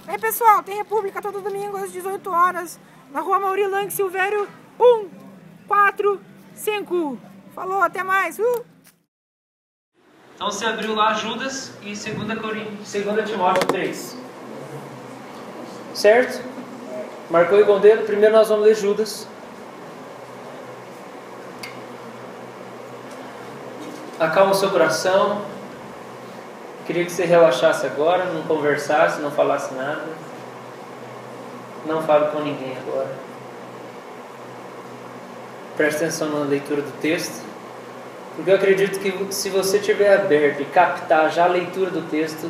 Ei, pessoal, tem República todo domingo às 18 horas na Rua Mauri Lang Silvério 145. Falou, até mais. Então você abriu lá Judas e 2 Timóteo 3. Certo? Marcou aí com o dedo? Primeiro nós vamos ler Judas. Acalma o seu coração. Queria que você relaxasse agora, não conversasse, não falasse nada. Não fale com ninguém agora. Preste atenção na leitura do texto, porque eu acredito que se você tiver aberto e captar já a leitura do texto,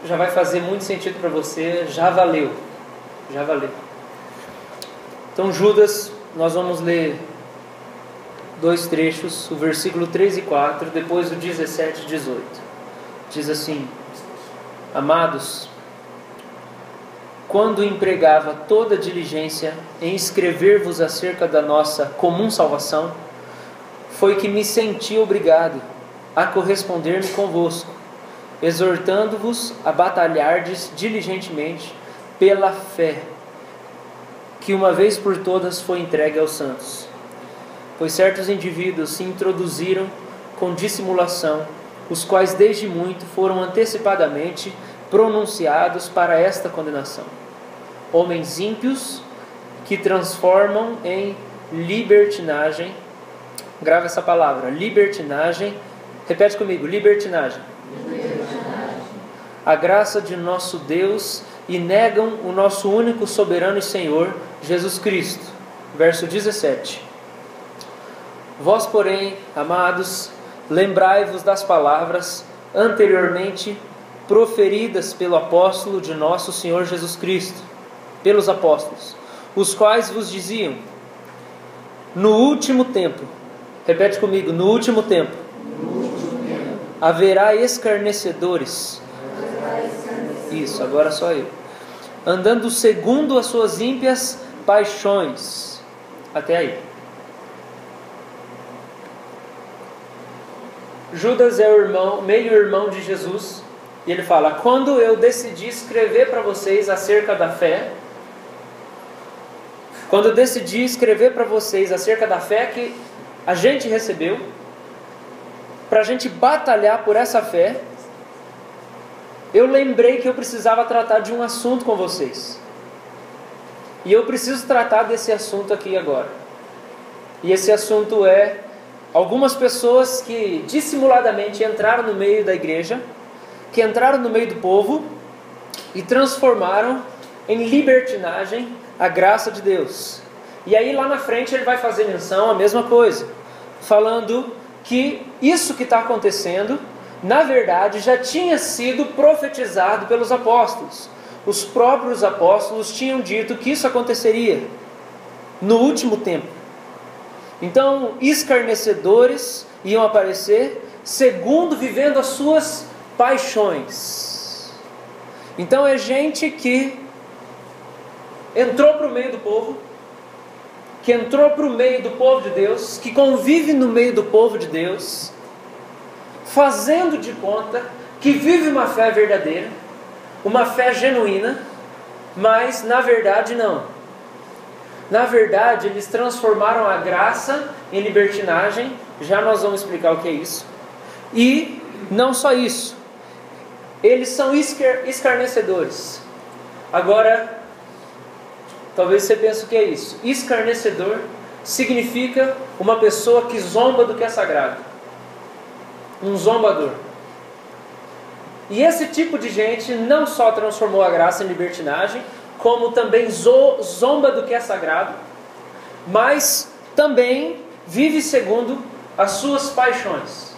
já vai fazer muito sentido para você, já valeu. Já valeu. Então Judas, nós vamos ler dois trechos, o versículo 3 e 4, depois o 17 e 18. Diz assim: Amados, quando empregava toda diligência em escrever-vos acerca da nossa comum salvação, foi que me senti obrigado a corresponder-me convosco, exortando-vos a batalhardes diligentemente pela fé, que uma vez por todas foi entregue aos santos. Pois certos indivíduos se introduziram com dissimulação, os quais desde muito foram antecipadamente pronunciados para esta condenação. Homens ímpios que transformam em libertinagem, grava essa palavra, libertinagem, repete comigo, libertinagem, a graça de nosso Deus e negam o nosso único soberano e Senhor, Jesus Cristo. Verso 17. Vós, porém, amados, lembrai-vos das palavras anteriormente proferidas pelo apóstolo de nosso Senhor Jesus Cristo, pelos apóstolos, os quais vos diziam: no último tempo, repete comigo, no último tempo, haverá escarnecedores. Isso, agora só eu. Andando segundo as suas ímpias paixões. Até aí. Judas é o irmão, meio-irmão de Jesus. E ele fala: quando eu decidi escrever para vocês acerca da fé, quando eu decidi escrever para vocês acerca da fé que a gente recebeu, para a gente batalhar por essa fé, eu lembrei que eu precisava tratar de um assunto com vocês. E eu preciso tratar desse assunto aqui agora. E esse assunto é algumas pessoas que dissimuladamente entraram no meio da igreja, que entraram no meio do povo e transformaram em libertinagem a graça de Deus. E aí lá na frente ele vai fazer menção à mesma coisa, falando que isso que está acontecendo, na verdade, já tinha sido profetizado pelos apóstolos. Os próprios apóstolos tinham dito que isso aconteceria no último tempo. Então, escarnecedores iam aparecer, segundo vivendo as suas paixões. Então, é gente que entrou para o meio do povo, que entrou para o meio do povo de Deus, que convive no meio do povo de Deus, fazendo de conta que vive uma fé verdadeira, uma fé genuína, mas na verdade não. Na verdade, eles transformaram a graça em libertinagem, já nós vamos explicar o que é isso. E não só isso, eles são escarnecedores. Agora, talvez você pense o que é isso. Escarnecedor significa uma pessoa que zomba do que é sagrado. Um zombador. E esse tipo de gente não só transformou a graça em libertinagem, como também zomba do que é sagrado, mas também vive segundo as suas paixões.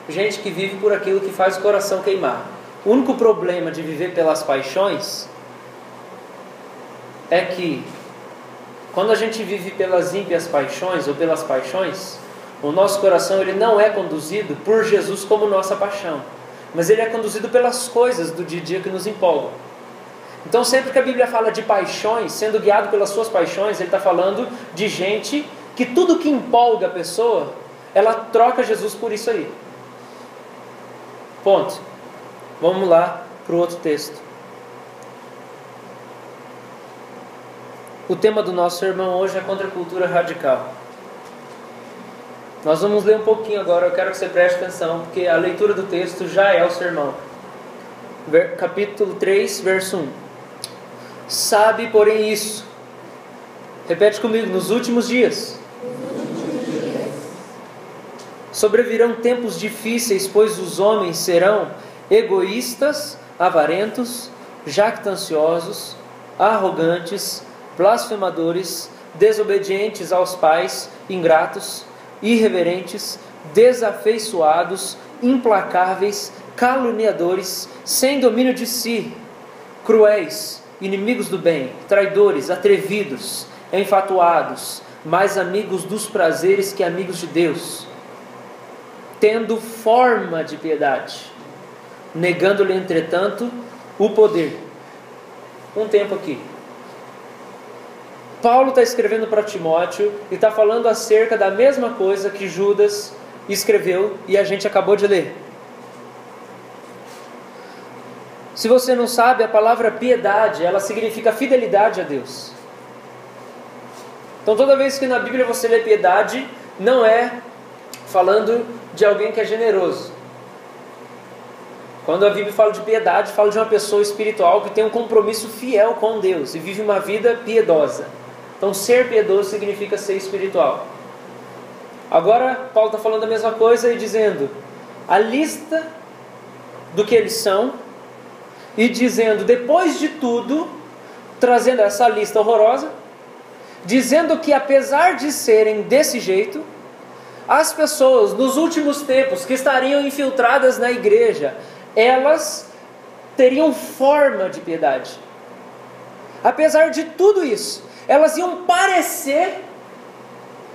Gente que vive por aquilo que faz o coração queimar. O único problema de viver pelas paixões é que quando a gente vive pelas ímpias paixões ou pelas paixões, o nosso coração ele não é conduzido por Jesus como nossa paixão, mas ele é conduzido pelas coisas do dia a dia que nos empolgam. Então sempre que a Bíblia fala de paixões, sendo guiado pelas suas paixões, ele está falando de gente que tudo que empolga a pessoa, ela troca Jesus por isso aí. Ponto. Vamos lá para o outro texto. O tema do nosso sermão hoje é contra a cultura radical. Nós vamos ler um pouquinho agora, eu quero que você preste atenção, porque a leitura do texto já é o sermão. Capítulo 3, verso 1. Sabe, porém, isso. Repete comigo, nos últimos dias. Sobrevirão tempos difíceis, pois os homens serão egoístas, avarentos, jactanciosos, arrogantes, blasfemadores, desobedientes aos pais, ingratos, irreverentes, desafeiçoados, implacáveis, caluniadores, sem domínio de si, cruéis, inimigos do bem, traidores, atrevidos, enfatuados, mais amigos dos prazeres que amigos de Deus, tendo forma de piedade, negando-lhe, entretanto, o poder. Um tempo aqui. Paulo está escrevendo para Timóteo e está falando acerca da mesma coisa que Judas escreveu e a gente acabou de ler. Se você não sabe, a palavra piedade, ela significa fidelidade a Deus. Então toda vez que na Bíblia você lê piedade, não é falando de alguém que é generoso. Quando a Bíblia fala de piedade, fala de uma pessoa espiritual que tem um compromisso fiel com Deus e vive uma vida piedosa. Então ser piedoso significa ser espiritual. Agora Paulo está falando a mesma coisa e dizendo a lista do que eles são e dizendo, depois de tudo, trazendo essa lista horrorosa, dizendo que apesar de serem desse jeito, as pessoas nos últimos tempos que estariam infiltradas na igreja, elas teriam forma de piedade. Apesar de tudo isso, elas iam parecer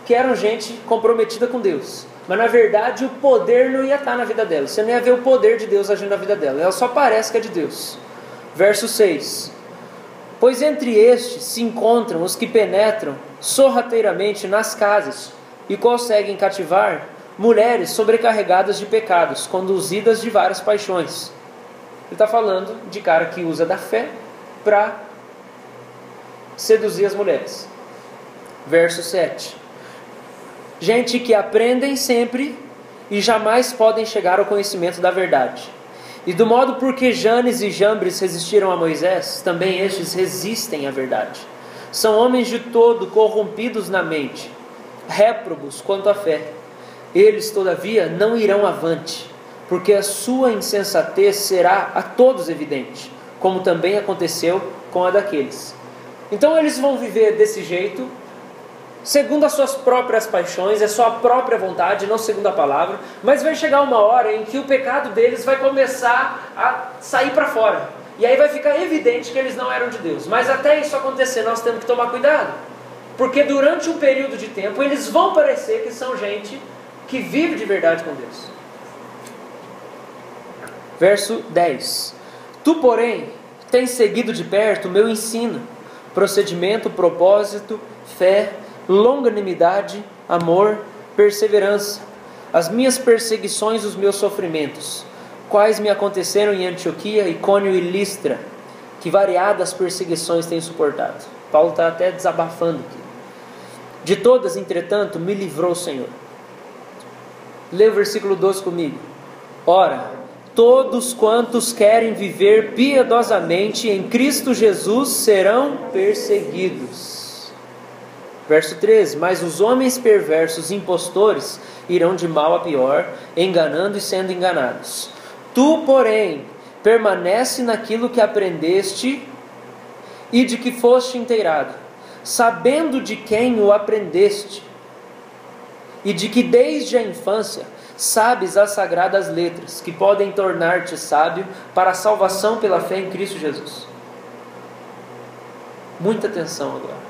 que eram gente comprometida com Deus. Mas na verdade o poder não ia estar na vida delas. Você não ia ver o poder de Deus agindo na vida dela. Ela só parece que é de Deus. Verso 6. Pois entre estes se encontram os que penetram sorrateiramente nas casas e conseguem cativar mulheres sobrecarregadas de pecados, conduzidas de várias paixões. Ele está falando de cara que usa da fé para seduzir as mulheres. Verso 7. Gente que aprendem sempre e jamais podem chegar ao conhecimento da verdade. E do modo por que Janes e Jambres resistiram a Moisés, também estes resistem à verdade. São homens de todo corrompidos na mente, réprobos quanto à fé. Eles, todavia, não irão avante, porque a sua insensatez será a todos evidente, como também aconteceu com a daqueles. Então eles vão viver desse jeito, segundo as suas próprias paixões, a sua própria vontade, não segundo a palavra, mas vai chegar uma hora em que o pecado deles vai começar a sair para fora, e aí vai ficar evidente que eles não eram de Deus. Mas até isso acontecer, nós temos que tomar cuidado, porque durante um período de tempo, eles vão parecer que são gente que vive de verdade com Deus. Verso 10. Tu, porém, tens seguido de perto o meu ensino, procedimento, propósito, fé, longanimidade, amor, perseverança, as minhas perseguições, os meus sofrimentos, quais me aconteceram em Antioquia, Icônio e Listra, que variadas perseguições tenho suportado. Paulo está até desabafando aqui. De todas, entretanto, me livrou o Senhor. Lê o versículo 12 comigo. Ora, todos quantos querem viver piedosamente em Cristo Jesus serão perseguidos. Verso 13. Mas os homens perversos impostores irão de mal a pior, enganando e sendo enganados. Tu, porém, permanece naquilo que aprendeste e de que foste inteirado, sabendo de quem o aprendeste, e de que desde a infância sabes as sagradas letras, que podem tornar-te sábio para a salvação pela fé em Cristo Jesus. Muita atenção agora.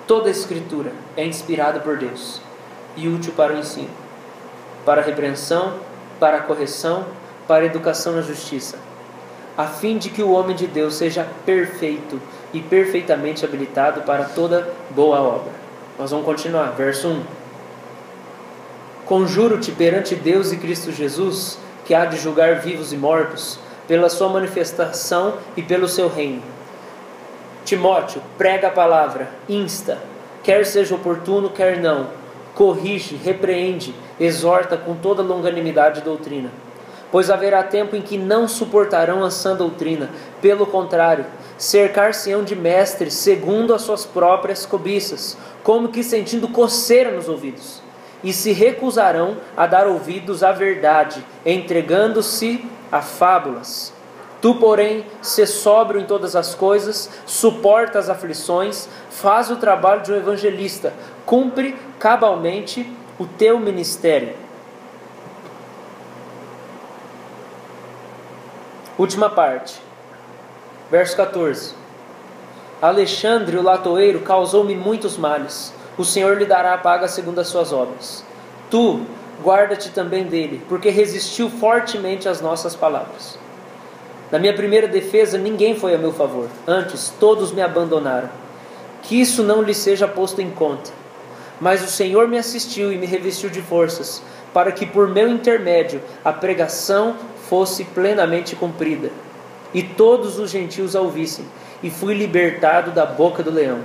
Toda a Escritura é inspirada por Deus e útil para o ensino, para a repreensão, para a correção, para a educação na justiça, a fim de que o homem de Deus seja perfeito e perfeitamente habilitado para toda boa obra. Nós vamos continuar, verso 1. Conjuro-te perante Deus e Cristo Jesus, que há de julgar vivos e mortos, pela sua manifestação e pelo seu reino. Timóteo, prega a palavra, insta, quer seja oportuno, quer não, corrige, repreende, exorta com toda longanimidade e doutrina. Pois haverá tempo em que não suportarão a sã doutrina, pelo contrário, cercar-se-ão de mestres segundo as suas próprias cobiças, como que sentindo coceira nos ouvidos, e se recusarão a dar ouvidos à verdade, entregando-se a fábulas. Tu, porém, sê sóbrio em todas as coisas, suporta as aflições, faz o trabalho de um evangelista, cumpre cabalmente o teu ministério. Última parte, verso 14. Alexandre, o latoeiro, causou-me muitos males. O Senhor lhe dará a paga segundo as suas obras. Tu, guarda-te também dele, porque resistiu fortemente às nossas palavras. Na minha primeira defesa, ninguém foi a meu favor. Antes, todos me abandonaram. Que isso não lhe seja posto em conta. Mas o Senhor me assistiu e me revestiu de forças, para que por meu intermédio a pregação fosse plenamente cumprida, e todos os gentios a ouvissem, e fui libertado da boca do leão.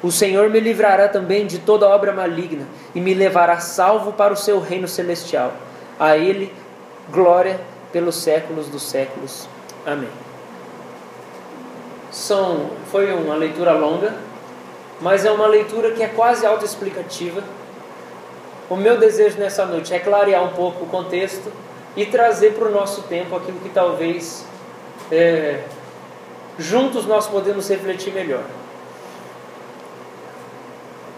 O Senhor me livrará também de toda obra maligna, e me levará salvo para o seu reino celestial. A Ele, glória pelos séculos dos séculos. Amém. Foi uma leitura longa, mas é uma leitura que é quase autoexplicativa. O meu desejo nessa noite é clarear um pouco o contexto e trazer para o nosso tempo aquilo que talvez juntos nós podemos refletir melhor.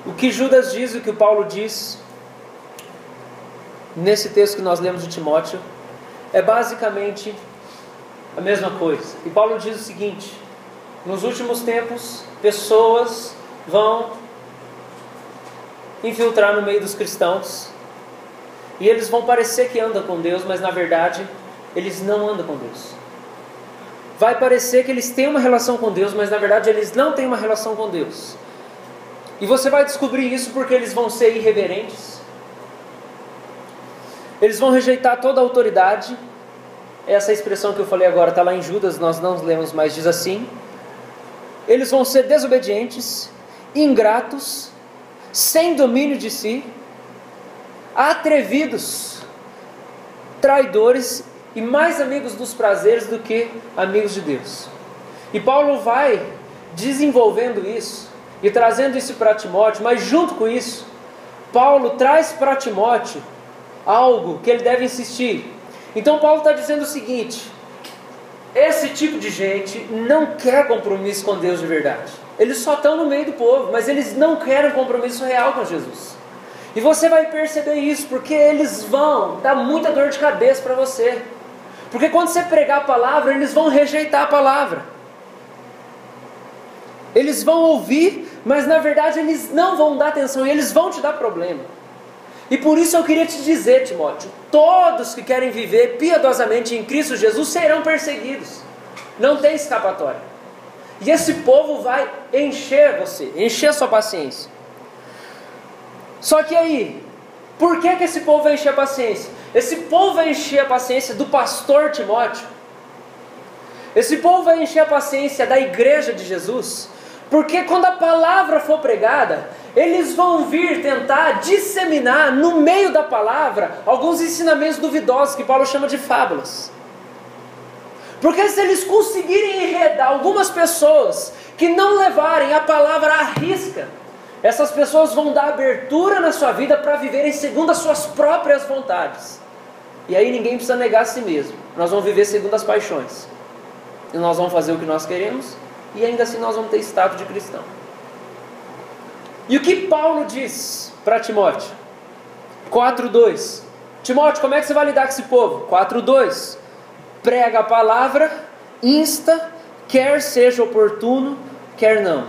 O que Judas diz, o que o Paulo diz nesse texto que nós lemos de Timóteo é basicamente a mesma coisa. E Paulo diz o seguinte: nos últimos tempos, pessoas vão infiltrar no meio dos cristãos, e eles vão parecer que andam com Deus, mas na verdade eles não andam com Deus. Vai parecer que eles têm uma relação com Deus, mas na verdade eles não têm uma relação com Deus. E você vai descobrir isso porque eles vão ser irreverentes, eles vão rejeitar toda a autoridade. Essa expressão que eu falei agora está lá em Judas, nós não lemos, mas diz assim: eles vão ser desobedientes, ingratos, sem domínio de si, atrevidos, traidores e mais amigos dos prazeres do que amigos de Deus. E Paulo vai desenvolvendo isso e trazendo isso para Timóteo, mas junto com isso, Paulo traz para Timóteo algo que ele deve insistir. Então Paulo está dizendo o seguinte: esse tipo de gente não quer compromisso com Deus de verdade. Eles só estão no meio do povo, mas eles não querem compromisso real com Jesus. E você vai perceber isso, porque eles vão dar muita dor de cabeça para você. Porque quando você pregar a palavra, eles vão rejeitar a palavra. Eles vão ouvir, mas na verdade eles não vão dar atenção, e eles vão te dar problema. E por isso eu queria te dizer, Timóteo, todos que querem viver piedosamente em Cristo Jesus serão perseguidos. Não tem escapatória. E esse povo vai encher você, encher a sua paciência. Só que aí, por que esse povo vai encher a paciência? Esse povo vai encher a paciência do pastor Timóteo. Esse povo vai encher a paciência da igreja de Jesus. Porque quando a palavra for pregada, eles vão vir tentar disseminar no meio da palavra alguns ensinamentos duvidosos que Paulo chama de fábulas. Porque se eles conseguirem enredar algumas pessoas que não levarem a palavra à risca, essas pessoas vão dar abertura na sua vida para viverem segundo as suas próprias vontades. E aí ninguém precisa negar a si mesmo. Nós vamos viver segundo as paixões. E nós vamos fazer o que nós queremos, e ainda assim nós vamos ter status de cristão. E o que Paulo diz para Timóteo? 4:2. Timóteo, como é que você vai lidar com esse povo? 4:2. Prega a palavra, insta, quer seja oportuno, quer não.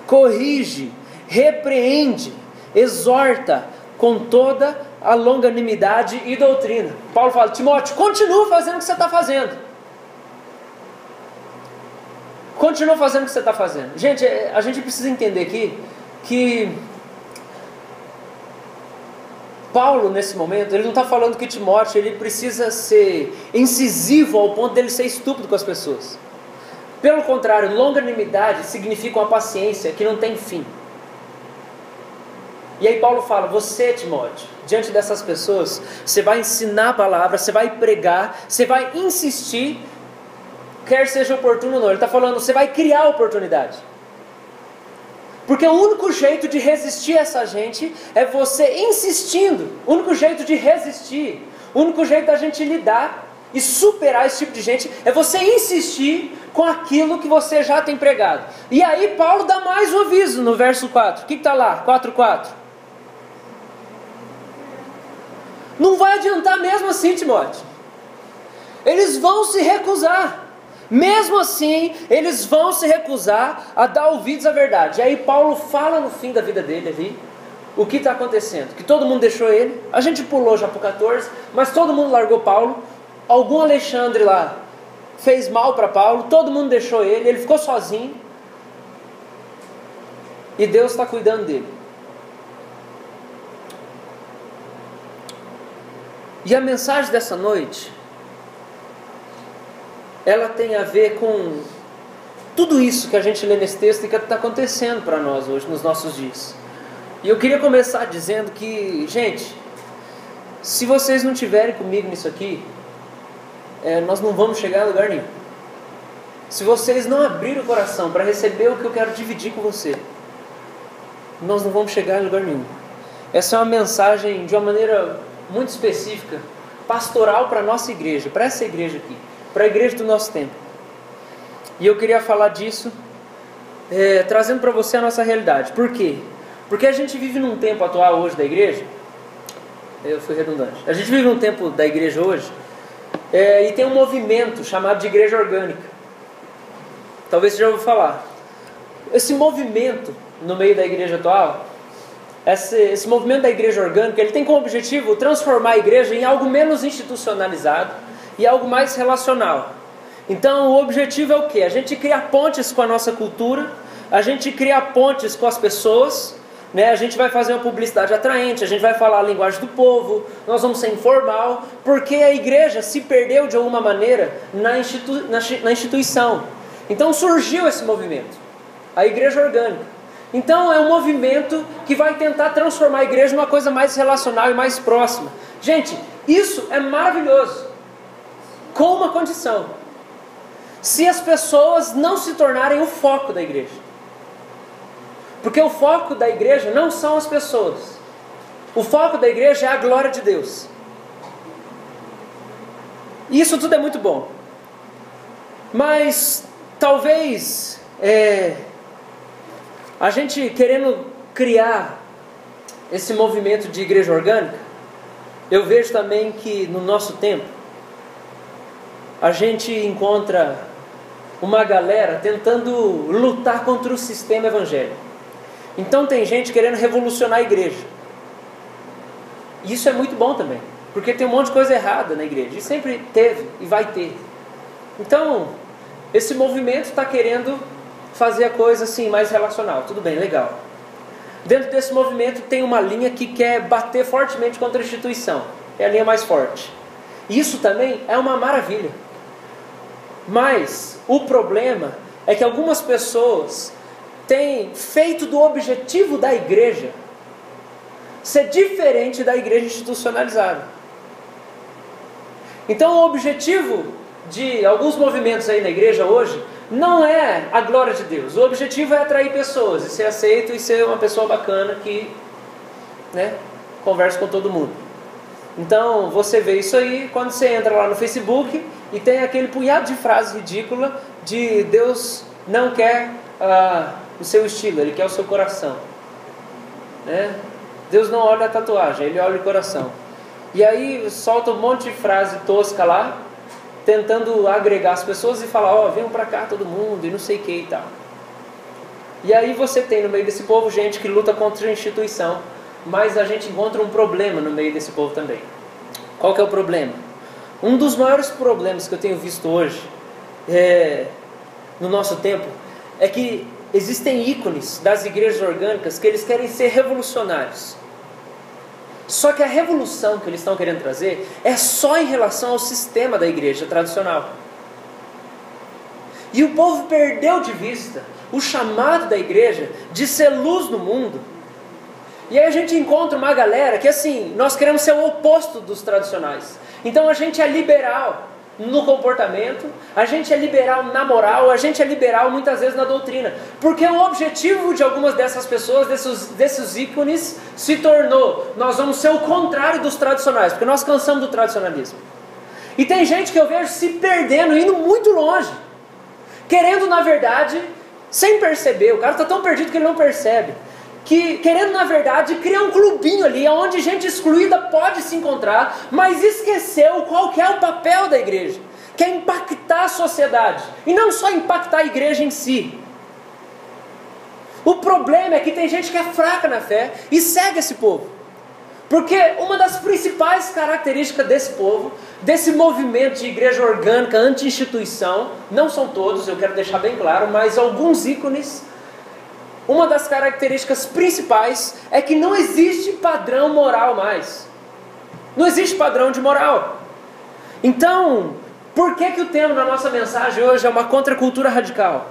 Corrige, repreende, exorta com toda a longanimidade e doutrina. Paulo fala: Timóteo, continua fazendo o que você está fazendo. Continua fazendo o que você está fazendo. Gente, a gente precisa entender aqui que Paulo, nesse momento, ele não está falando que Timóteo ele precisa ser incisivo ao ponto dele ser estúpido com as pessoas. Pelo contrário, longanimidade significa uma paciência que não tem fim. E aí Paulo fala, você, Timóteo, diante dessas pessoas, você vai ensinar a palavra, você vai pregar, você vai insistir, quer seja oportuno ou não. Ele está falando, você vai criar oportunidade. Porque o único jeito de resistir a essa gente é você insistindo. O único jeito de resistir, o único jeito da gente lidar e superar esse tipo de gente é você insistir com aquilo que você já tem pregado. E aí Paulo dá mais um aviso no verso 4. O que está lá? 4:4. Não vai adiantar mesmo assim, Timóteo. Eles vão se recusar. Mesmo assim, eles vão se recusar a dar ouvidos à verdade. E aí Paulo fala no fim da vida dele ali, o que está acontecendo. Que todo mundo deixou ele. A gente pulou já para o 14, mas todo mundo largou Paulo. Algum Alexandre lá fez mal para Paulo, todo mundo deixou ele ficou sozinho. E Deus está cuidando dele. E a mensagem dessa noite, ela tem a ver com tudo isso que a gente lê nesse texto e que está acontecendo para nós hoje, nos nossos dias. E eu queria começar dizendo que, gente, se vocês não estiverem comigo nisso aqui, nós não vamos chegar a lugar nenhum. Se vocês não abrirem o coração para receber o que eu quero dividir com você, nós não vamos chegar a lugar nenhum. Essa é uma mensagem de uma maneira muito específica, pastoral para a nossa igreja, para essa igreja aqui, para a igreja do nosso tempo. E eu queria falar disso, trazendo para você a nossa realidade. Por quê? Porque a gente vive num tempo atual hoje da igreja, eu fui redundante, a gente vive num tempo da igreja hoje, e tem um movimento chamado de igreja orgânica. Talvez você já ouviu falar. Esse movimento no meio da igreja atual, esse movimento da igreja orgânica, ele tem como objetivo transformar a igreja em algo menos institucionalizado e algo mais relacional. Então o objetivo é o quê? A gente criar pontes com a nossa cultura, a gente criar pontes com as pessoas, né? A gente vai fazer uma publicidade atraente, a gente vai falar a linguagem do povo, nós vamos ser informal, porque a igreja se perdeu de alguma maneira na instituição. Então surgiu esse movimento, a igreja orgânica. Então é um movimento que vai tentar transformar a igreja numa coisa mais relacional e mais próxima. Gente, isso é maravilhoso, com uma condição: se as pessoas não se tornarem o foco da igreja. Porque o foco da igreja não são as pessoas. O foco da igreja é a glória de Deus. E isso tudo é muito bom. Mas talvez a gente querendo criar esse movimento de igreja orgânica, eu vejo também que no nosso tempo a gente encontra uma galera tentando lutar contra o sistema evangélico. Então tem gente querendo revolucionar a igreja. E isso é muito bom também, porque tem um monte de coisa errada na igreja, e sempre teve e vai ter. Então esse movimento está querendo fazer a coisa assim mais relacional. Tudo bem, legal. Dentro desse movimento tem uma linha que quer bater fortemente contra a instituição. É a linha mais forte. Isso também é uma maravilha. Mas o problema é que algumas pessoas têm feito do objetivo da igreja ser diferente da igreja institucionalizada. Então o objetivo de alguns movimentos aí na igreja hoje não é a glória de Deus. O objetivo é atrair pessoas e ser aceito e ser uma pessoa bacana que, conversa com todo mundo. Então você vê isso aí quando você entra lá no Facebook e tem aquele punhado de frase ridícula de Deus não quer o seu estilo, Ele quer o seu coração, né? Deus não olha a tatuagem, Ele olha o coração. E aí solta um monte de frase tosca lá, tentando agregar as pessoas e falar, venham pra cá todo mundo e não sei o que e tal. E aí você tem no meio desse povo gente que luta contra a instituição, mas a gente encontra um problema no meio desse povo também. Qual que é o problema? Um dos maiores problemas que eu tenho visto hoje no nosso tempo é que existem ícones das igrejas orgânicas que eles querem ser revolucionários. Só que a revolução que eles estão querendo trazer é só em relação ao sistema da igreja tradicional. E o povo perdeu de vista o chamado da igreja de ser luz no mundo. E aí a gente encontra uma galera que assim, nós queremos ser o oposto dos tradicionais. Então a gente é liberal no comportamento, a gente é liberal na moral, a gente é liberal muitas vezes na doutrina. Porque o objetivo de algumas dessas pessoas, desses ícones, se tornou: nós vamos ser o contrário dos tradicionais, porque nós cansamos do tradicionalismo. E tem gente que eu vejo se perdendo, indo muito longe, querendo na verdade, sem perceber, o cara está tão perdido que ele não percebe, que querendo na verdade criar um clubinho ali, onde gente excluída pode se encontrar, mas esqueceu qual que é o papel da igreja, que é impactar a sociedade, e não só impactar a igreja em si. O problema é que tem gente que é fraca na fé e segue esse povo, porque uma das principais características desse povo, desse movimento de igreja orgânica, anti-instituição, não são todos, eu quero deixar bem claro, mas alguns ícones. Uma das características principais é que não existe padrão moral mais. Não existe padrão de moral. Então, por que o tema da nossa mensagem hoje é uma contracultura radical?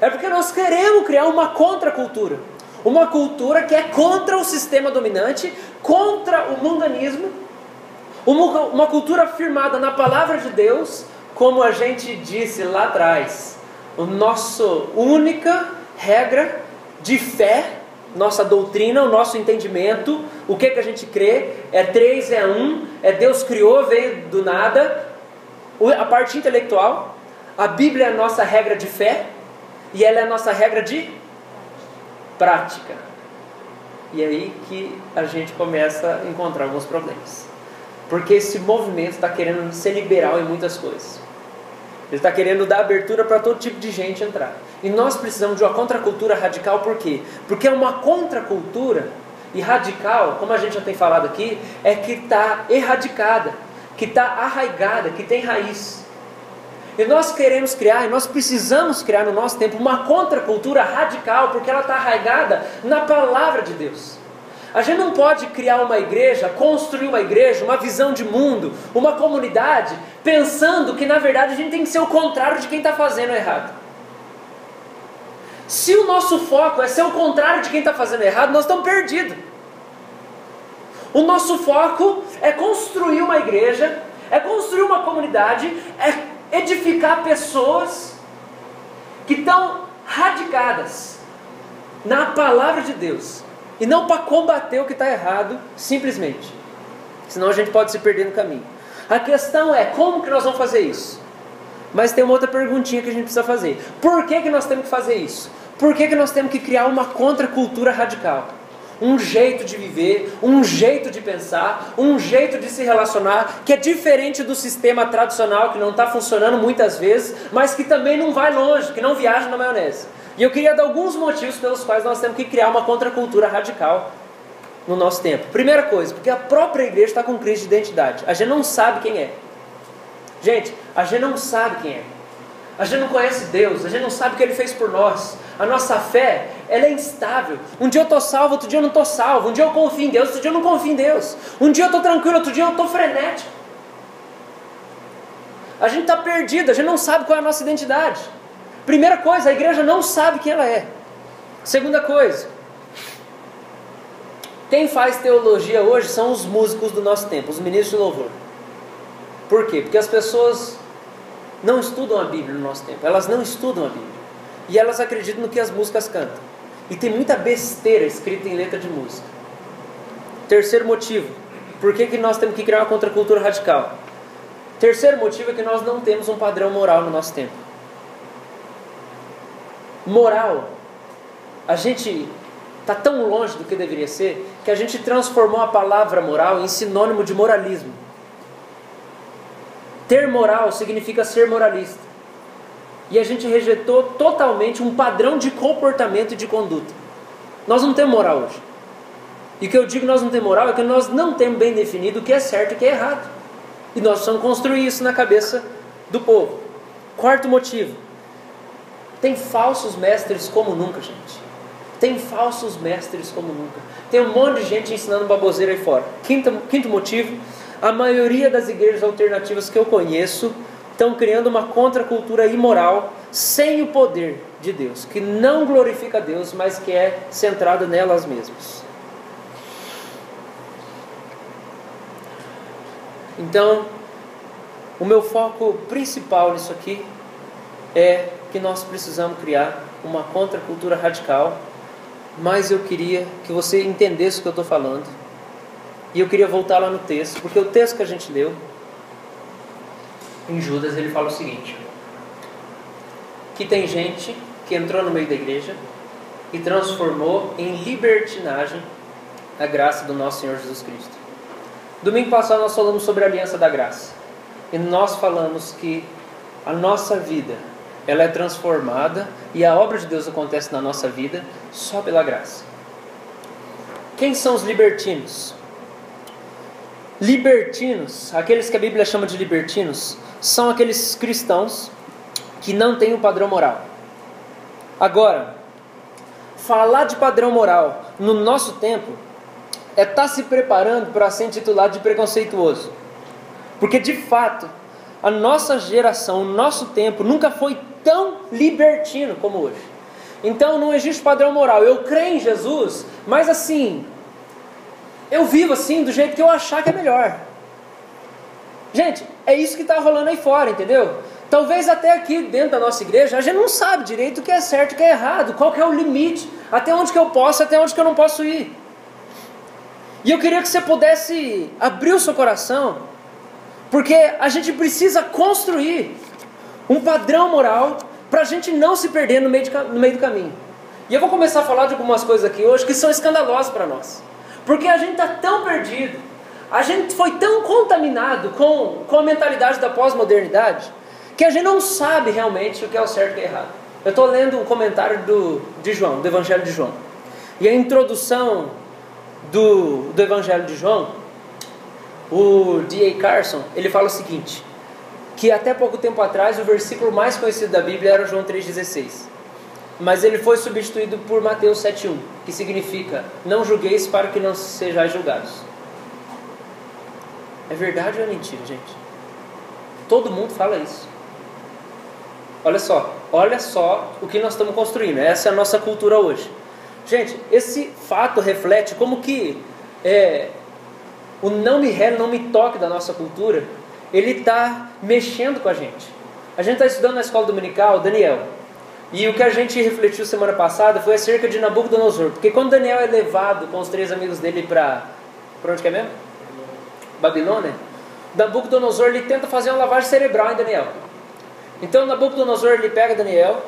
É porque nós queremos criar uma contracultura. Uma cultura que é contra o sistema dominante, contra o mundanismo. Uma cultura firmada na palavra de Deus, como a gente disse lá atrás. A nossa única regra de fé, nossa doutrina, o nosso entendimento, o que a gente crê, é 3, é 1, é Deus criou, veio do nada, a parte intelectual, a Bíblia é a nossa regra de fé, e ela é a nossa regra de prática. E é aí que a gente começa a encontrar alguns problemas, porque esse movimento está querendo ser liberal em muitas coisas. Ele está querendo dar abertura para todo tipo de gente entrar. E nós precisamos de uma contracultura radical, por quê? Porque é uma contracultura, e radical, como a gente já tem falado aqui, é que está erradicada, que está arraigada, que tem raiz. E nós queremos criar, e nós precisamos criar no nosso tempo, uma contracultura radical, porque ela está arraigada na palavra de Deus. A gente não pode criar uma igreja, construir uma igreja, uma visão de mundo, uma comunidade, pensando que na verdade a gente tem que ser o contrário de quem está fazendo errado. Se o nosso foco é ser o contrário de quem está fazendo errado, nós estamos perdidos. O nosso foco é construir uma igreja, é construir uma comunidade, é edificar pessoas que estão radicadas na palavra de Deus. E não para combater o que está errado, simplesmente. Senão a gente pode se perder no caminho. A questão é, como que nós vamos fazer isso? Mas tem uma outra perguntinha que a gente precisa fazer. Por que nós temos que fazer isso? Por que nós temos que criar uma contracultura radical? Um jeito de viver, um jeito de pensar, um jeito de se relacionar, que é diferente do sistema tradicional, que não está funcionando muitas vezes, mas que também não vai longe, que não viaja na maionese. E eu queria dar alguns motivos pelos quais nós temos que criar uma contracultura radical no nosso tempo. Primeira coisa, porque a própria igreja está com crise de identidade. A gente não sabe quem é. Gente, a gente não sabe quem é. A gente não conhece Deus, a gente não sabe o que Ele fez por nós. A nossa fé, ela é instável. Um dia eu estou salvo, outro dia eu não estou salvo. Um dia eu confio em Deus, outro dia eu não confio em Deus. Um dia eu estou tranquilo, outro dia eu estou frenético. A gente está perdido, a gente não sabe qual é a nossa identidade. Primeira coisa, a igreja não sabe quem ela é. Segunda coisa, quem faz teologia hoje são os músicos do nosso tempo, os ministros de louvor. Por quê? Porque as pessoas não estudam a Bíblia no nosso tempo. Elas não estudam a Bíblia. E elas acreditam no que as músicas cantam. E tem muita besteira escrita em letra de música. Terceiro motivo, por que nós temos que criar uma contracultura radical? Terceiro motivo é que nós não temos um padrão moral no nosso tempo. Moral, a gente está tão longe do que deveria ser, que a gente transformou a palavra moral em sinônimo de moralismo. Ter moral significa ser moralista. E a gente rejeitou totalmente um padrão de comportamento e de conduta. Nós não temos moral hoje. E o que eu digo nós não temos moral é que nós não temos bem definido o que é certo e o que é errado. E nós precisamos construir isso na cabeça do povo. Quarto motivo. Tem falsos mestres como nunca, gente. Tem falsos mestres como nunca. Tem um monte de gente ensinando baboseira aí fora. Quinto motivo, a maioria das igrejas alternativas que eu conheço estão criando uma contracultura imoral sem o poder de Deus, que não glorifica a Deus, mas que é centrada nelas mesmas. Então, o meu foco principal nisso aqui é que nós precisamos criar uma contracultura radical, mas eu queria que você entendesse o que eu estou falando. E eu queria voltar lá no texto, porque o texto que a gente leu, em Judas, ele fala o seguinte: que tem gente que entrou no meio da igreja e transformou em libertinagem a graça do nosso Senhor Jesus Cristo. Domingo passado nós falamos sobre a aliança da graça. E nós falamos que a nossa vida, ela é transformada e a obra de Deus acontece na nossa vida só pela graça. Quem são os libertinos? Libertinos, aqueles que a Bíblia chama de libertinos, são aqueles cristãos que não têm um padrão moral. Agora, falar de padrão moral no nosso tempo é estar se preparando para ser intitulado de preconceituoso. Porque de fato, a nossa geração, o nosso tempo nunca foi tão libertino como hoje. Então não existe padrão moral. Eu creio em Jesus, mas assim, eu vivo assim do jeito que eu achar que é melhor. Gente, é isso que está rolando aí fora, entendeu? Talvez até aqui dentro da nossa igreja a gente não sabe direito o que é certo e o que é errado, qual que é o limite, até onde que eu posso, até onde que eu não posso ir. E eu queria que você pudesse abrir o seu coração, porque a gente precisa construir um padrão moral para a gente não se perder no meio do caminho. E eu vou começar a falar de algumas coisas aqui hoje que são escandalosas para nós. Porque a gente está tão perdido, a gente foi tão contaminado com a mentalidade da pós-modernidade, que a gente não sabe realmente o que é o certo e o que é errado. Eu estou lendo um comentário de João, do Evangelho de João. E a introdução do Evangelho de João, o D.A. Carson, ele fala o seguinte, que até pouco tempo atrás o versículo mais conhecido da Bíblia era João 3,16. Mas ele foi substituído por Mateus 7,1, que significa: não julgueis para que não sejais julgados. É verdade ou é mentira, gente? Todo mundo fala isso. Olha só o que nós estamos construindo. Essa é a nossa cultura hoje. Gente, esse fato reflete como que o não me rele, não me toque da nossa cultura, ele está mexendo com a gente. A gente está estudando na escola dominical Daniel. E o que a gente refletiu semana passada foi acerca de Nabucodonosor. Porque quando Daniel é levado com os 3 amigos dele para onde que é mesmo? Babilônia. Nabucodonosor ele tenta fazer uma lavagem cerebral em Daniel. Então Nabucodonosor ele pega Daniel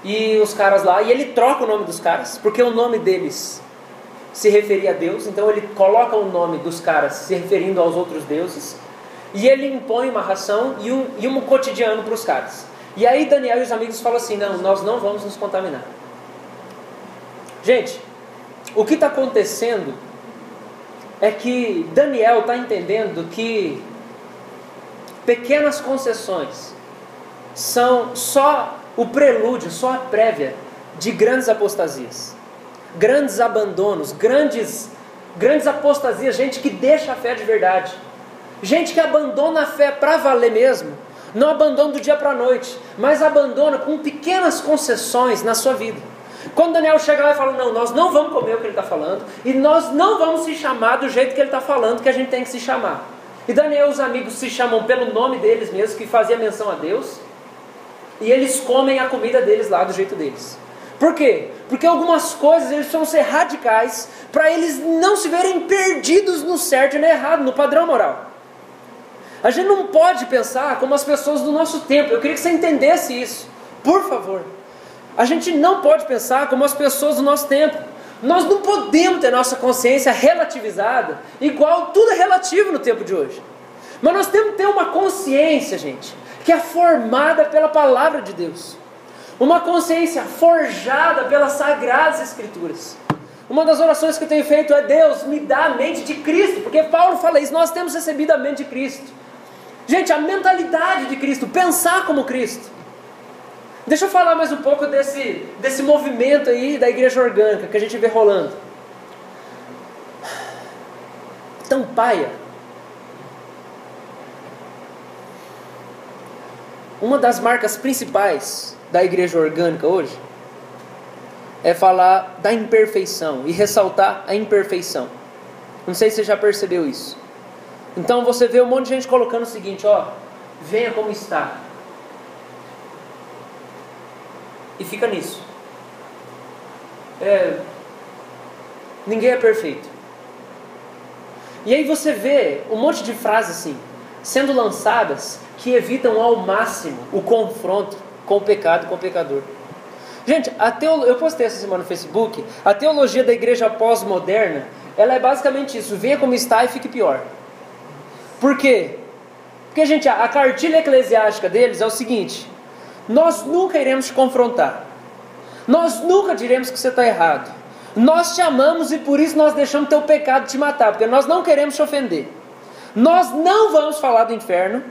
e os caras lá, e ele troca o nome dos caras, porque o nome deles se referia a Deus. Então ele coloca o nome dos caras se referindo aos outros deuses, e ele impõe uma ração e um cotidiano para os caras. E aí Daniel e os amigos falam assim: não, nós não vamos nos contaminar. Gente, o que está acontecendo é que Daniel está entendendo que pequenas concessões são só o prelúdio, só a prévia de grandes apostasias, grandes abandonos, grandes apostasias, gente que deixa a fé de verdade, gente que abandona a fé para valer mesmo. Não abandona do dia para a noite, mas abandona com pequenas concessões na sua vida. Quando Daniel chega lá e fala: não, nós não vamos comer o que ele está falando, e nós não vamos se chamar do jeito que ele está falando que a gente tem que se chamar. E Daniel e os amigos se chamam pelo nome deles mesmos, que fazia menção a Deus, e eles comem a comida deles lá do jeito deles. Por quê? Porque algumas coisas eles precisam ser radicais para eles não se verem perdidos no certo e no errado, no padrão moral. A gente não pode pensar como as pessoas do nosso tempo. Eu queria que você entendesse isso, por favor. A gente não pode pensar como as pessoas do nosso tempo. Nós não podemos ter nossa consciência relativizada, igual tudo é relativo no tempo de hoje. Mas nós temos que ter uma consciência, gente, que é formada pela palavra de Deus. Uma consciência forjada pelas sagradas escrituras. Uma das orações que eu tenho feito é: Deus, me dá a mente de Cristo. Porque Paulo fala isso, nós temos recebido a mente de Cristo. Gente, a mentalidade de Cristo, pensar como Cristo. Deixa eu falar mais um pouco desse movimento aí da igreja orgânica que a gente vê rolando. Tão paia. Uma das marcas principais da igreja orgânica hoje é falar da imperfeição e ressaltar a imperfeição. Não sei se você já percebeu isso. Então você vê um monte de gente colocando o seguinte, ó, venha como está. E fica nisso. Ninguém é perfeito. E aí você vê um monte de frases assim, sendo lançadas, que evitam ao máximo o confronto com o pecado e com o pecador. Gente, eu postei essa semana no Facebook, a teologia da igreja pós-moderna, ela é basicamente isso, venha como está e fique pior. Por quê? Porque, gente, a cartilha eclesiástica deles é o seguinte, nós nunca iremos te confrontar, nós nunca diremos que você está errado, nós te amamos e por isso nós deixamos teu pecado te matar, porque nós não queremos te ofender, nós não vamos falar do inferno,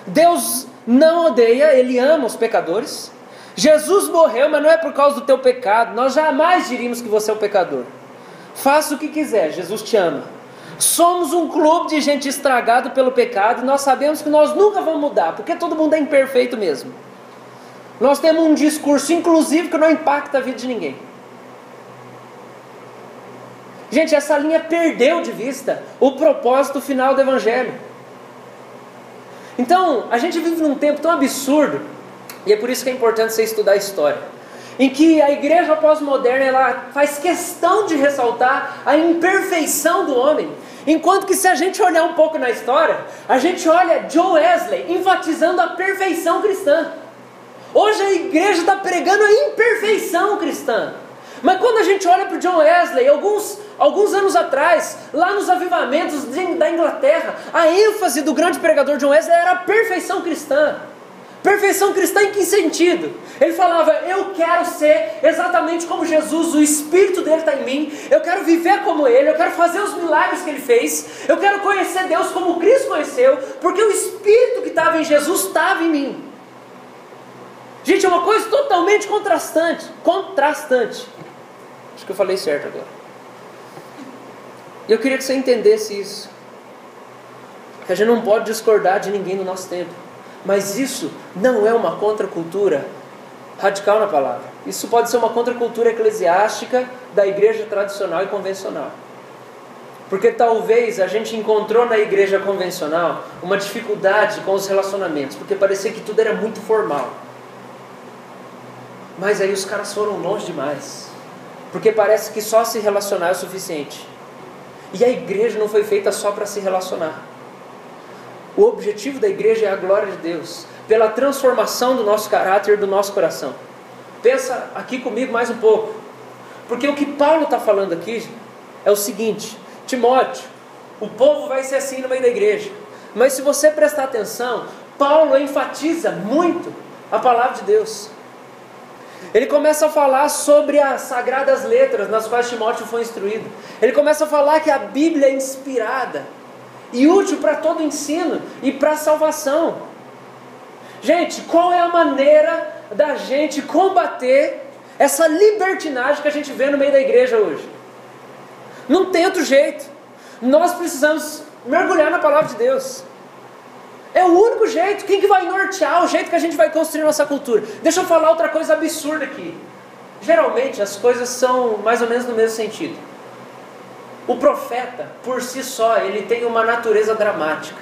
Deus não odeia, Ele ama os pecadores, Jesus morreu, mas não é por causa do teu pecado, nós jamais diríamos que você é o pecador, faça o que quiser, Jesus te ama. Somos um clube de gente estragado pelo pecado e nós sabemos que nós nunca vamos mudar, porque todo mundo é imperfeito mesmo. Nós temos um discurso inclusivo que não impacta a vida de ninguém. Gente, essa linha perdeu de vista o propósito final do Evangelho. Então, a gente vive num tempo tão absurdo, e é por isso que é importante você estudar a história, em que a igreja pós-moderna ela faz questão de ressaltar a imperfeição do homem, enquanto que se a gente olhar um pouco na história, a gente olha John Wesley enfatizando a perfeição cristã. Hoje a igreja está pregando a imperfeição cristã. Mas quando a gente olha para o John Wesley, alguns anos atrás, lá nos avivamentos da Inglaterra, a ênfase do grande pregador John Wesley era a perfeição cristã. Perfeição cristã em que sentido? Ele falava, eu quero ser exatamente como Jesus, o Espírito dele está em mim, eu quero viver como ele, eu quero fazer os milagres que ele fez, eu quero conhecer Deus como Cristo conheceu, porque o Espírito que estava em Jesus estava em mim. Gente, é uma coisa totalmente contrastante. Acho que eu falei certo agora. E eu queria que você entendesse isso. Que a gente não pode discordar de ninguém no nosso tempo. Mas isso não é uma contracultura radical na palavra. Isso pode ser uma contracultura eclesiástica da igreja tradicional e convencional. Porque talvez a gente encontrou na igreja convencional uma dificuldade com os relacionamentos. Porque parecia que tudo era muito formal. Mas aí os caras foram longe demais. Porque parece que só se relacionar é o suficiente. E a igreja não foi feita só para se relacionar. O objetivo da igreja é a glória de Deus, pela transformação do nosso caráter, do nosso coração. Pensa aqui comigo mais um pouco. Porque o que Paulo está falando aqui é o seguinte, Timóteo, o povo vai ser assim no meio da igreja. Mas se você prestar atenção, Paulo enfatiza muito a palavra de Deus. Ele começa a falar sobre as sagradas letras nas quais Timóteo foi instruído. Ele começa a falar que a Bíblia é inspirada e útil para todo ensino e para a salvação. Gente, qual é a maneira da gente combater essa libertinagem que a gente vê no meio da igreja hoje? Não tem outro jeito. Nós precisamos mergulhar na palavra de Deus. É o único jeito. Quem que vai nortear o jeito que a gente vai construir nossa cultura? Deixa eu falar outra coisa absurda aqui. Geralmente as coisas são mais ou menos no mesmo sentido. O profeta, por si só, ele tem uma natureza dramática.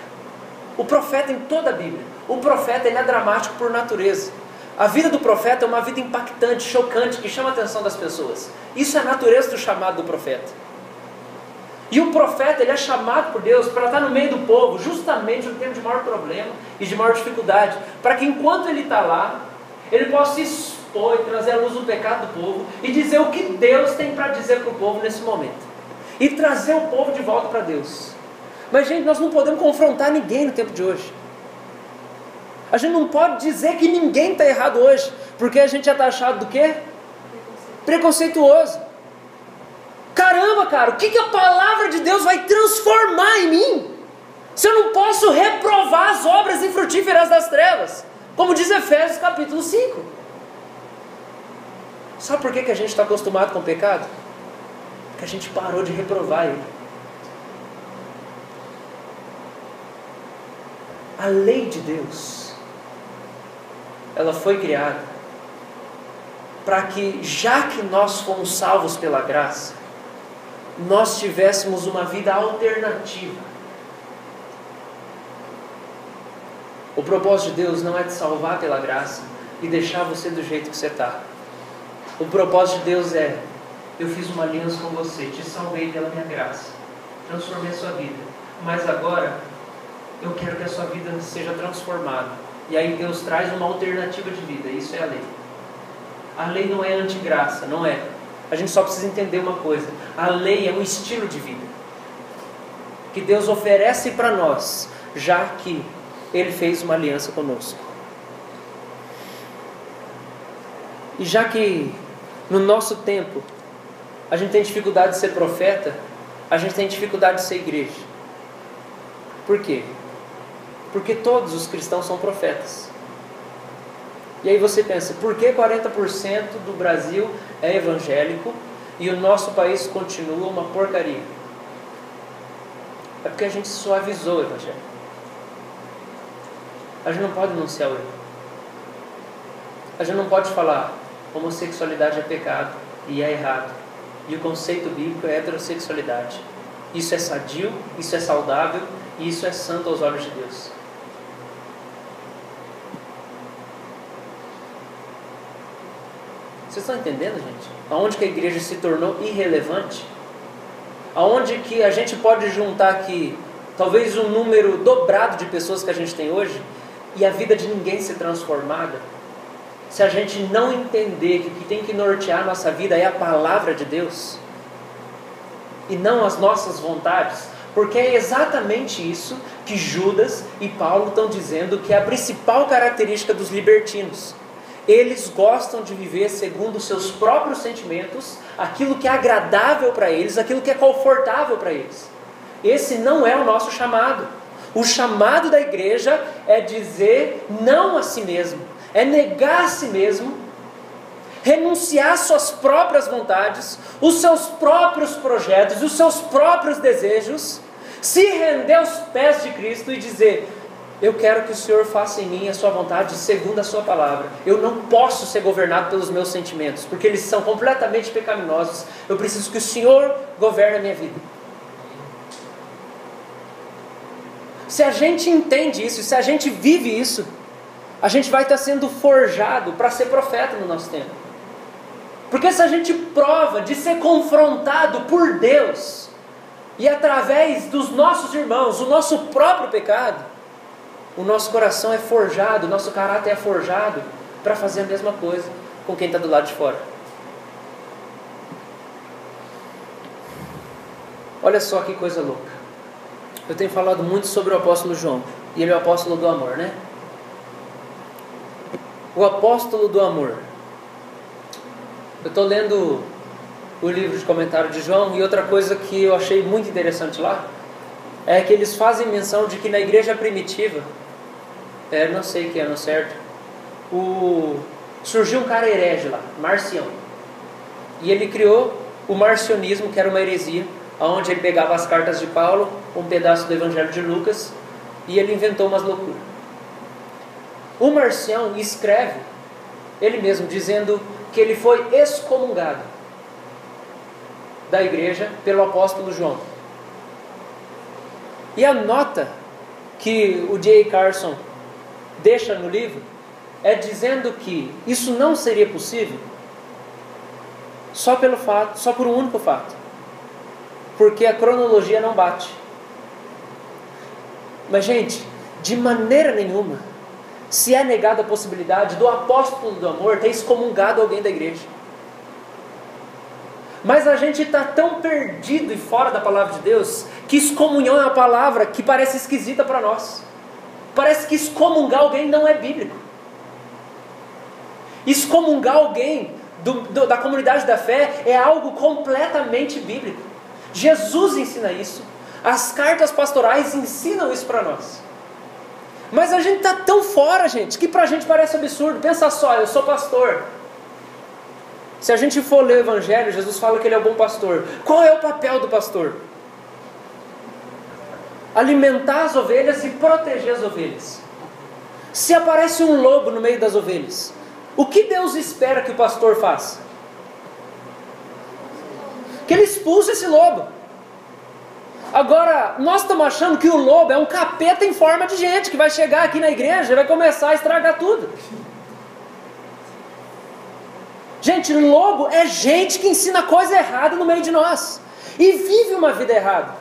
O profeta em toda a Bíblia, o profeta ele é dramático por natureza. A vida do profeta é uma vida impactante, chocante, que chama a atenção das pessoas. Isso é a natureza do chamado do profeta. E o profeta ele é chamado por Deus para estar no meio do povo, justamente no tempo de maior problema e de maior dificuldade, para que enquanto ele está lá, ele possa se expor e trazer à luz o pecado do povo e dizer o que Deus tem para dizer para o povo nesse momento. E trazer o povo de volta para Deus. Mas gente, nós não podemos confrontar ninguém no tempo de hoje. A gente não pode dizer que ninguém está errado hoje, porque a gente é taxado do quê? Preconceituoso. Caramba, cara, o que a palavra de Deus vai transformar em mim? Se eu não posso reprovar as obras infrutíferas das trevas, como diz Efésios capítulo 5. Sabe por que a gente está acostumado com o pecado? Porque a gente parou de reprovar ele. A lei de Deus, ela foi criada para que, já que nós fomos salvos pela graça, nós tivéssemos uma vida alternativa. O propósito de Deus não é te salvar pela graça e deixar você do jeito que você está. O propósito de Deus é: eu fiz uma aliança com você, te salvei pela minha graça, transformei a sua vida, mas agora eu quero que a sua vida seja transformada. E aí Deus traz uma alternativa de vida. Isso é a lei. A lei não é antigraça, não é. A gente só precisa entender uma coisa: a lei é um estilo de vida que Deus oferece para nós, já que Ele fez uma aliança conosco. E já que no nosso tempo a gente tem dificuldade de ser profeta, a gente tem dificuldade de ser igreja. Por quê? Porque todos os cristãos são profetas. E aí você pensa, por que 40% do Brasil é evangélico e o nosso país continua uma porcaria? É porque a gente suavizou o evangelho. A gente não pode denunciar o erro. A gente não pode falar homossexualidade é pecado e é errado. E o conceito bíblico é heterossexualidade. Isso é sadio, isso é saudável e isso é santo aos olhos de Deus. Vocês estão entendendo, gente? Aonde que a igreja se tornou irrelevante? Aonde que a gente pode juntar aqui talvez um número dobrado de pessoas que a gente tem hoje e a vida de ninguém ser transformada? Se a gente não entender que o que tem que nortear a nossa vida é a palavra de Deus e não as nossas vontades, porque é exatamente isso que Judas e Paulo estão dizendo que é a principal característica dos libertinos. Eles gostam de viver segundo os seus próprios sentimentos, aquilo que é agradável para eles, aquilo que é confortável para eles. Esse não é o nosso chamado. O chamado da igreja é dizer não a si mesmo, é negar a si mesmo, renunciar às suas próprias vontades, os seus próprios projetos, os seus próprios desejos, se render aos pés de Cristo e dizer: eu quero que o Senhor faça em mim a sua vontade segundo a sua palavra. Eu não posso ser governado pelos meus sentimentos, porque eles são completamente pecaminosos. Eu preciso que o Senhor governe a minha vida. Se a gente entende isso, se a gente vive isso, a gente vai estar sendo forjado para ser profeta no nosso tempo. Porque se a gente prova de ser confrontado por Deus, e através dos nossos irmãos, o nosso próprio pecado, o nosso coração é forjado, o nosso caráter é forjado para fazer a mesma coisa com quem está do lado de fora. Olha só que coisa louca. Eu tenho falado muito sobre o apóstolo João, e ele é o apóstolo do amor, né? O apóstolo do amor. Eu estou lendo o livro de comentário de João, e outra coisa que eu achei muito interessante lá é que eles fazem menção de que na igreja primitiva, não sei que ano certo, surgiu um cara herege lá, Marcião, e ele criou o marcionismo, que era uma heresia, onde ele pegava as cartas de Paulo, um pedaço do evangelho de Lucas, e ele inventou umas loucuras. O Marcião escreve, ele mesmo, dizendo que ele foi excomungado da igreja pelo apóstolo João. E a nota que o J. Carson deixa no livro é dizendo que isso não seria possível só por um único fato: porque a cronologia não bate. Mas, gente, de maneira nenhuma se é negada a possibilidade do apóstolo do amor ter excomungado alguém da igreja. Mas a gente está tão perdido e fora da palavra de Deus que excomunhão é uma palavra que parece esquisita para nós. Parece que excomungar alguém não é bíblico. Excomungar alguém da comunidade da fé é algo completamente bíblico. Jesus ensina isso. As cartas pastorais ensinam isso para nós. Mas a gente está tão fora, gente, que para a gente parece absurdo. Pensa só, eu sou pastor. Se a gente for ler o Evangelho, Jesus fala que ele é o bom pastor. Qual é o papel do pastor? Alimentar as ovelhas e proteger as ovelhas. Se aparece um lobo no meio das ovelhas, o que Deus espera que o pastor faça? Que ele expulse esse lobo. Agora, nós estamos achando que o lobo é um capeta em forma de gente, que vai chegar aqui na igreja e vai começar a estragar tudo. Gente, lobo é gente que ensina coisa errada no meio de nós. E vive uma vida errada.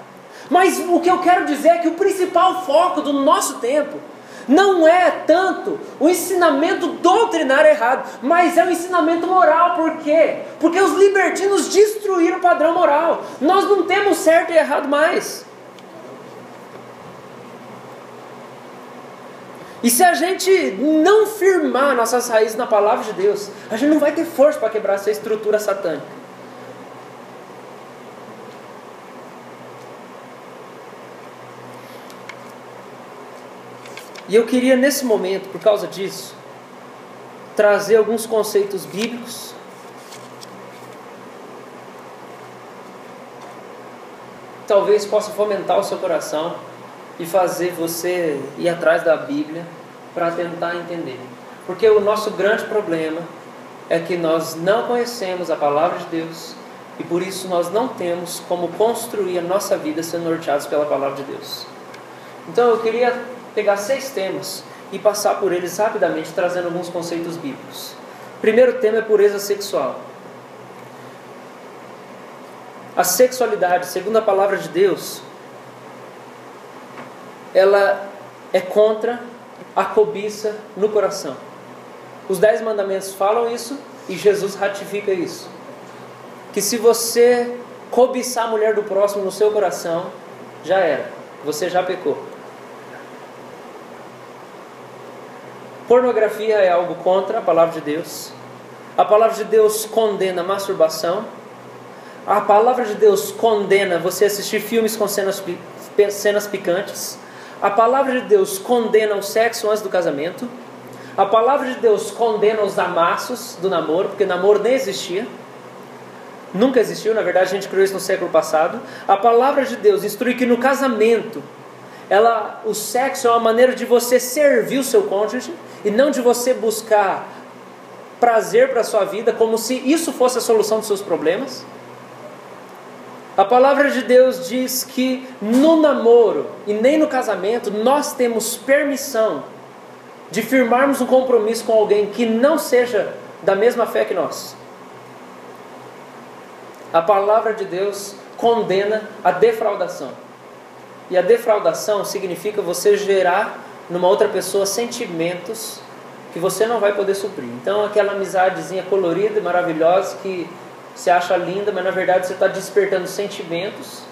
Mas o que eu quero dizer é que o principal foco do nosso tempo não é tanto o ensinamento doutrinário errado, mas é o ensinamento moral. Por quê? Porque os libertinos destruíram o padrão moral. Nós não temos certo e errado mais. E se a gente não firmar nossas raízes na palavra de Deus, a gente não vai ter força para quebrar essa estrutura satânica. E eu queria nesse momento, por causa disso, trazer alguns conceitos bíblicos. Talvez possa fomentar o seu coração e fazer você ir atrás da Bíblia para tentar entender. Porque o nosso grande problema é que nós não conhecemos a palavra de Deus e por isso nós não temos como construir a nossa vida sendo norteados pela palavra de Deus. Então eu queria pegar 6 temas e passar por eles rapidamente, trazendo alguns conceitos bíblicos. O primeiro tema é pureza sexual. A sexualidade, segundo a palavra de Deus, ela é contra a cobiça no coração. Os 10 mandamentos falam isso e Jesus ratifica isso. Que se você cobiçar a mulher do próximo no seu coração, já era, você já pecou. Pornografia é algo contra a palavra de Deus. A palavra de Deus condena a masturbação. A palavra de Deus condena você assistir filmes com cenas picantes. A palavra de Deus condena o sexo antes do casamento. A palavra de Deus condena os amassos do namoro, porque namoro nem existia. Nunca existiu, na verdade a gente criou isso no século passado. A palavra de Deus instrui que no casamento, o sexo é uma maneira de você servir o seu cônjuge e não de você buscar prazer para a sua vida, como se isso fosse a solução dos seus problemas. A palavra de Deus diz que no namoro e nem no casamento nós temos permissão de firmarmos um compromisso com alguém que não seja da mesma fé que nós. A palavra de Deus condena a defraudação. E a defraudação significa você gerar numa outra pessoa sentimentos que você não vai poder suprir. Então aquela amizadezinha colorida e maravilhosa que você acha linda, mas na verdade você está despertando sentimentos,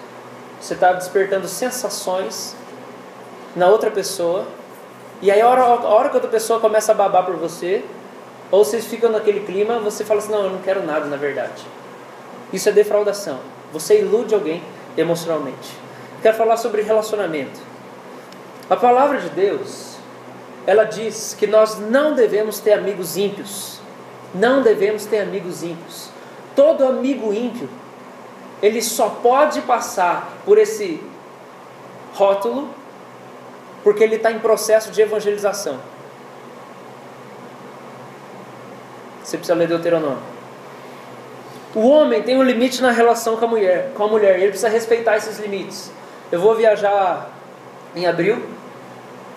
você está despertando sensações na outra pessoa. E aí a hora que a outra pessoa começa a babar por você, ou vocês ficam naquele clima, você fala assim, não, eu não quero nada na verdade. Isso é defraudação. Você ilude alguém emocionalmente. Quero falar sobre relacionamento. A palavra de Deus, ela diz que nós não devemos ter amigos ímpios. Não devemos ter amigos ímpios. Todo amigo ímpio, ele só pode passar por esse rótulo porque ele está em processo de evangelização. Você precisa ler Deuteronômio. O homem tem um limite na relação com a mulher, ele precisa respeitar esses limites. Eu vou viajar em abril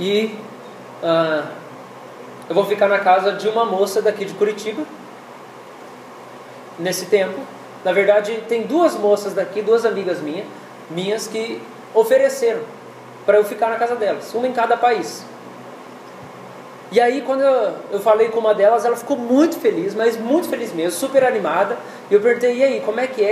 e eu vou ficar na casa de uma moça daqui de Curitiba. Nesse tempo, na verdade, tem 2 moças daqui, 2 amigas minhas que ofereceram para eu ficar na casa delas, uma em cada país. E aí quando eu falei com uma delas, ela ficou muito feliz, mas muito feliz mesmo, super animada. E eu perguntei, e aí, como é que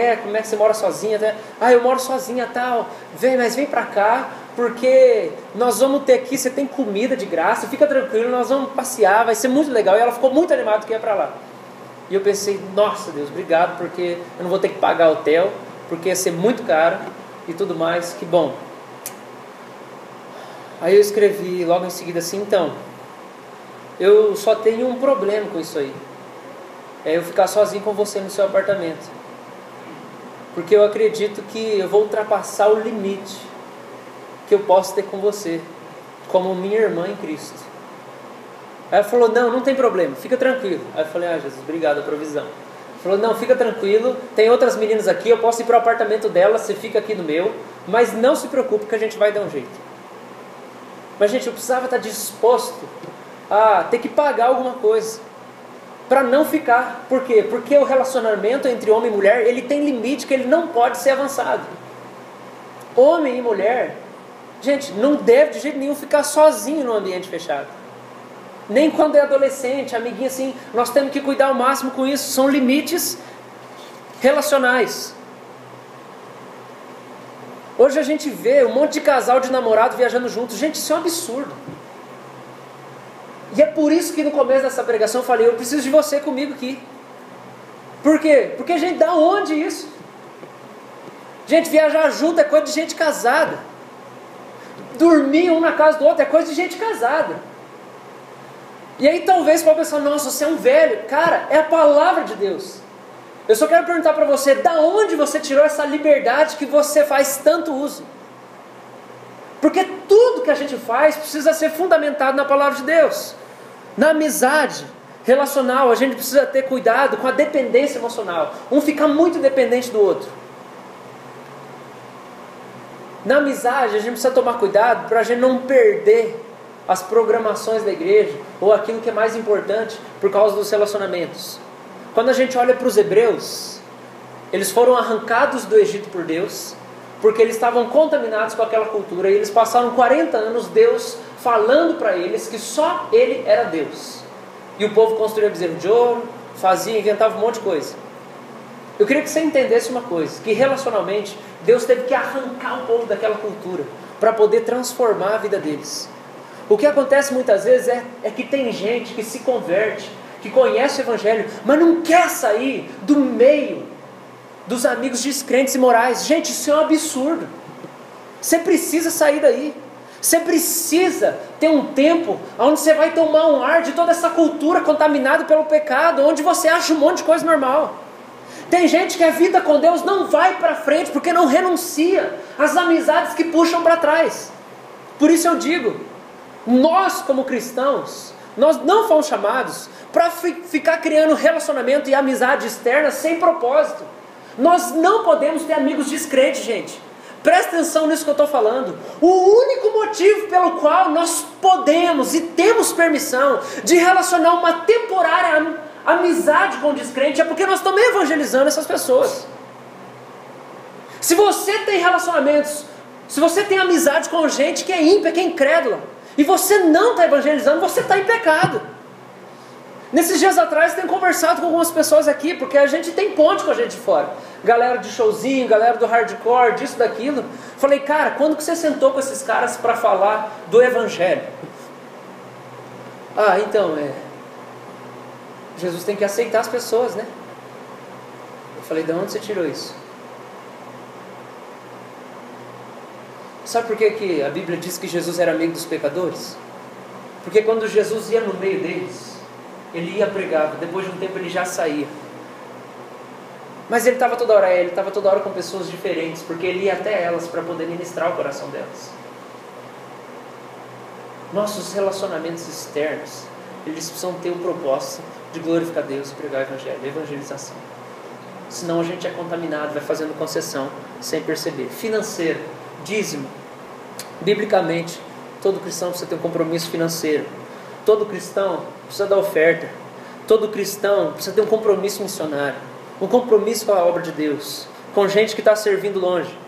você mora sozinha? Eu moro sozinha, tal, vem pra cá, porque nós vamos ter aqui, você tem comida de graça, fica tranquilo, nós vamos passear, vai ser muito legal. E ela ficou muito animada que ia pra lá. E eu pensei, nossa Deus, obrigado, porque eu não vou ter que pagar hotel, porque ia ser muito caro e tudo mais, que bom. Aí eu escrevi logo em seguida assim, então, eu só tenho um problema com isso aí. é eu ficar sozinho com você no seu apartamento. Porque eu acredito que eu vou ultrapassar o limite que eu posso ter com você, como minha irmã em Cristo. Aí ela falou, não tem problema, fica tranquilo. Aí eu falei, Jesus, obrigado a provisão. Ele falou, não, fica tranquilo, tem outras meninas aqui, eu posso ir para o apartamento dela, você fica aqui no meu, mas não se preocupe que a gente vai dar um jeito. Mas, gente, eu precisava estar disposto a ter que pagar alguma coisa para não ficar. Por quê? Porque o relacionamento entre homem e mulher, ele tem limite que ele não pode ser avançado. Homem e mulher, gente, não deve de jeito nenhum ficar sozinho no ambiente fechado. Nem quando é adolescente, amiguinho assim, nós temos que cuidar ao máximo com isso. São limites relacionais. Hoje a gente vê um monte de casal de namorado viajando juntos. Gente, isso é um absurdo. E é por isso que no começo dessa pregação eu falei, eu preciso de você comigo aqui. Por quê? Porque, gente, da onde isso? Gente, viajar junto é coisa de gente casada. Dormir um na casa do outro é coisa de gente casada. E aí talvez você pode pensar, nossa, você é um velho. Cara, é a palavra de Deus. Eu só quero perguntar para você, da onde você tirou essa liberdade que você faz tanto uso? Porque tudo que a gente faz precisa ser fundamentado na palavra de Deus. Na amizade relacional, a gente precisa ter cuidado com a dependência emocional. Um fica muito dependente do outro. Na amizade, a gente precisa tomar cuidado para a gente não perder as programações da igreja, ou aquilo que é mais importante, por causa dos relacionamentos. Quando a gente olha para os hebreus, eles foram arrancados do Egito por Deus, porque eles estavam contaminados com aquela cultura, e eles passaram 40 anos Deus falando para eles que só Ele era Deus. E o povo construía bezerro de ouro, fazia, inventava um monte de coisa. Eu queria que você entendesse uma coisa, que relacionalmente Deus teve que arrancar o povo daquela cultura, para poder transformar a vida deles. O que acontece muitas vezes é que tem gente que se converte, que conhece o Evangelho, mas não quer sair do meio dos amigos descrentes e morais. Gente, isso é um absurdo. Você precisa sair daí. Você precisa ter um tempo onde você vai tomar um ar de toda essa cultura contaminada pelo pecado, onde você acha um monte de coisa normal. Tem gente que a vida com Deus não vai para frente porque não renuncia às amizades que puxam para trás. Por isso eu digo, nós como cristãos, nós não fomos chamados para ficar criando relacionamento e amizade externa sem propósito. Nós não podemos ter amigos descrentes, gente. Presta atenção nisso que eu estou falando. O único motivo pelo qual nós podemos e temos permissão de relacionar uma temporária amizade com o descrente é porque nós estamos evangelizando essas pessoas. Se você tem relacionamentos, se você tem amizade com gente que é ímpia, que é incrédula, e você não está evangelizando, você está em pecado. Nesses dias atrás, tenho conversado com algumas pessoas aqui, porque a gente tem ponte com a gente de fora. Galera de showzinho, galera do hardcore, disso, daquilo. Falei, cara, quando que você sentou com esses caras para falar do Evangelho? Então, Jesus tem que aceitar as pessoas, né? Eu falei, de onde você tirou isso? Sabe por que a Bíblia diz que Jesus era amigo dos pecadores? Porque quando Jesus ia no meio deles, ele ia pregar, depois de um tempo ele já saía. Mas ele estava toda hora com pessoas diferentes, porque ele ia até elas para poder ministrar o coração delas. Nossos relacionamentos externos, eles precisam ter o propósito de glorificar Deus e pregar o Evangelho, evangelização. Senão a gente é contaminado, vai fazendo concessão sem perceber. Financeiro, dízimo. Biblicamente, todo cristão precisa ter um compromisso financeiro. Todo cristão precisa dar oferta. Todo cristão precisa ter um compromisso missionário. Um compromisso com a obra de Deus. Com gente que está servindo longe.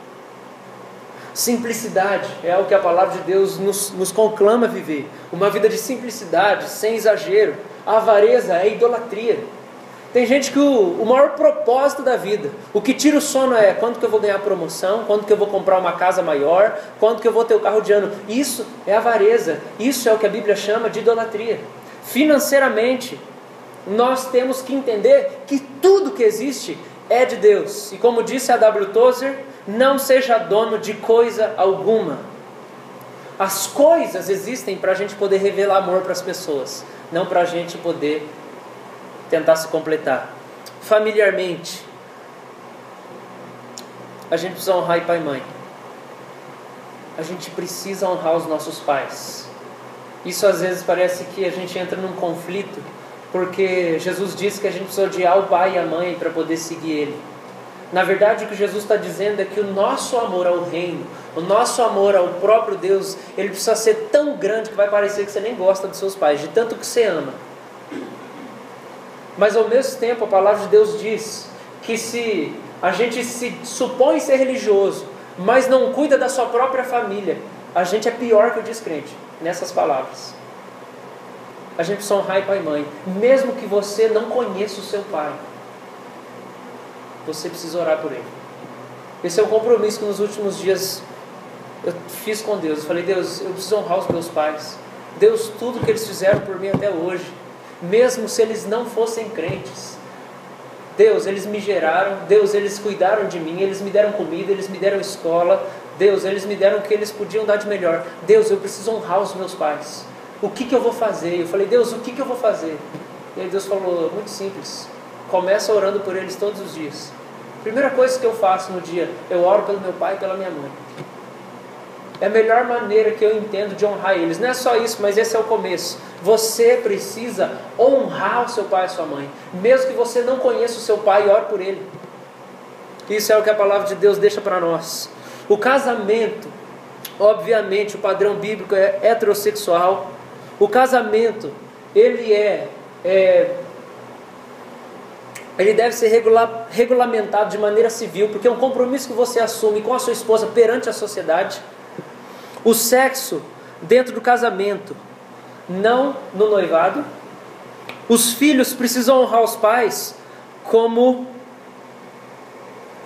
Simplicidade é algo que a palavra de Deus nos conclama a viver. Uma vida de simplicidade, sem exagero. A avareza é idolatria. Tem gente que o maior propósito da vida, o que tira o sono é quando que eu vou ganhar promoção, quando que eu vou comprar uma casa maior, quando que eu vou ter o carro de ano. Isso é avareza, isso é o que a Bíblia chama de idolatria. Financeiramente, nós temos que entender que tudo que existe é de Deus. E como disse a W. Tozer, não seja dono de coisa alguma. As coisas existem para a gente poder revelar amor para as pessoas, não para a gente poder tentar se completar. Familiarmente, a gente precisa honrar pai e mãe. A gente precisa honrar os nossos pais. Isso às vezes parece que a gente entra num conflito, porque Jesus disse que a gente precisa odiar o pai e a mãe para poder seguir Ele. Na verdade, o que Jesus está dizendo é que o nosso amor ao reino, o nosso amor ao próprio Deus, ele precisa ser tão grande que vai parecer que você nem gosta dos seus pais, de tanto que você ama. Mas ao mesmo tempo, a palavra de Deus diz que se a gente se supõe ser religioso, mas não cuida da sua própria família, a gente é pior que o descrente, nessas palavras. A gente precisa honrar pai e mãe, mesmo que você não conheça o seu pai. Você precisa orar por ele. Esse é um compromisso que nos últimos dias eu fiz com Deus. Eu falei, Deus, eu preciso honrar os meus pais. Deus, tudo que eles fizeram por mim até hoje, mesmo se eles não fossem crentes. Deus, eles me geraram. Deus, eles cuidaram de mim. Eles me deram comida, eles me deram escola. Deus, eles me deram o que eles podiam dar de melhor. Deus, eu preciso honrar os meus pais. O que eu vou fazer? Eu falei, Deus, o que eu vou fazer? E aí Deus falou, muito simples. Começa orando por eles todos os dias. Primeira coisa que eu faço no dia, eu oro pelo meu pai e pela minha mãe. É a melhor maneira que eu entendo de honrar eles. Não é só isso, mas esse é o começo. Você precisa honrar o seu pai e a sua mãe. Mesmo que você não conheça o seu pai, ore por ele. Isso é o que a palavra de Deus deixa para nós. O casamento, obviamente, o padrão bíblico é heterossexual. O casamento, ele deve ser regulamentado de maneira civil, porque é um compromisso que você assume com a sua esposa perante a sociedade. O sexo dentro do casamento, não no noivado. Os filhos precisam honrar os pais como...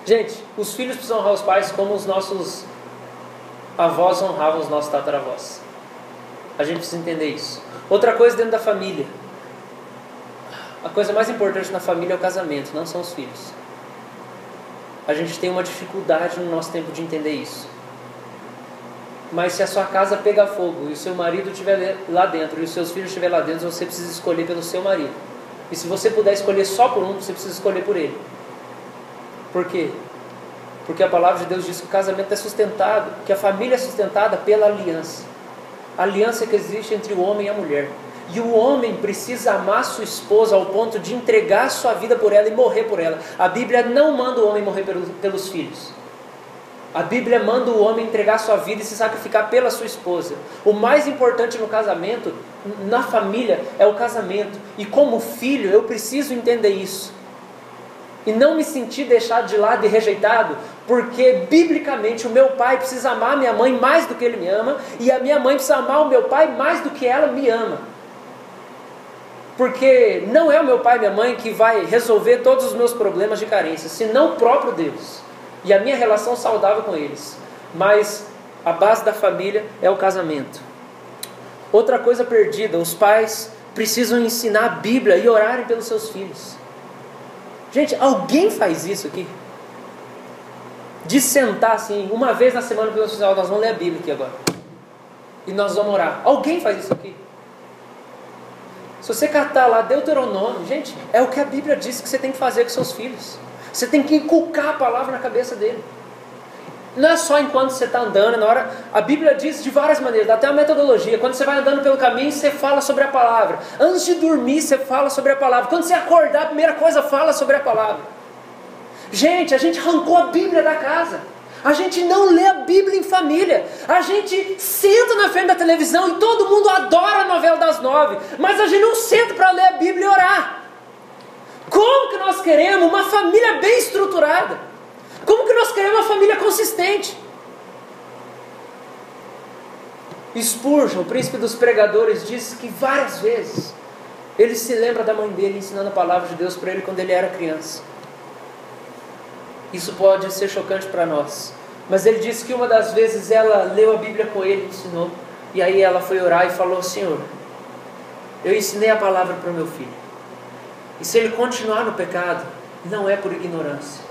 Gente, os filhos precisam honrar os pais como os nossos avós honravam os nossos tataravós. A gente precisa entender isso. Outra coisa dentro da família. A coisa mais importante na família é o casamento, não são os filhos. A gente tem uma dificuldade no nosso tempo de entender isso. Mas se a sua casa pegar fogo e o seu marido estiver lá dentro e os seus filhos estiverem lá dentro, você precisa escolher pelo seu marido. E se você puder escolher só por um, você precisa escolher por ele. Por quê? Porque a palavra de Deus diz que o casamento é sustentado, que a família é sustentada pela aliança. A aliança que existe entre o homem e a mulher. E o homem precisa amar sua esposa ao ponto de entregar sua vida por ela e morrer por ela. A Bíblia não manda o homem morrer pelos filhos. A Bíblia manda o homem entregar sua vida e se sacrificar pela sua esposa. O mais importante no casamento, na família, é o casamento. E como filho, eu preciso entender isso. E não me sentir deixado de lado e rejeitado, porque biblicamente o meu pai precisa amar a minha mãe mais do que ele me ama, e a minha mãe precisa amar o meu pai mais do que ela me ama. Porque não é o meu pai e minha mãe que vai resolver todos os meus problemas de carência, senão o próprio Deus. E a minha relação saudável com eles. Mas a base da família é o casamento. Outra coisa perdida, os pais precisam ensinar a Bíblia e orarem pelos seus filhos. Gente, alguém faz isso aqui? De sentar assim, uma vez na semana pelo oficial, nós vamos ler a Bíblia aqui agora. E nós vamos orar. Alguém faz isso aqui? Se você catar lá Deuteronômio, gente, é o que a Bíblia diz que você tem que fazer com seus filhos. Você tem que inculcar a palavra na cabeça dele. Não é só enquanto você está andando, na hora. A Bíblia diz de várias maneiras, dá até uma metodologia. Quando você vai andando pelo caminho, você fala sobre a palavra. Antes de dormir, você fala sobre a palavra. Quando você acordar, a primeira coisa, fala sobre a palavra. Gente, a gente arrancou a Bíblia da casa. A gente não lê a Bíblia em família. A gente senta na frente da televisão e todo mundo adora a novela das 9. Mas a gente não senta para ler a Bíblia e orar. Como que nós queremos uma família bem estruturada? Como que nós queremos uma família consistente? Spurgeon, o príncipe dos pregadores, disse que várias vezes ele se lembra da mãe dele ensinando a palavra de Deus para ele quando ele era criança. Isso pode ser chocante para nós, mas ele disse que uma das vezes ela leu a Bíblia com ele, ensinou, e aí ela foi orar e falou: Senhor, eu ensinei a palavra para o meu filho, e se ele continuar no pecado, não é por ignorância.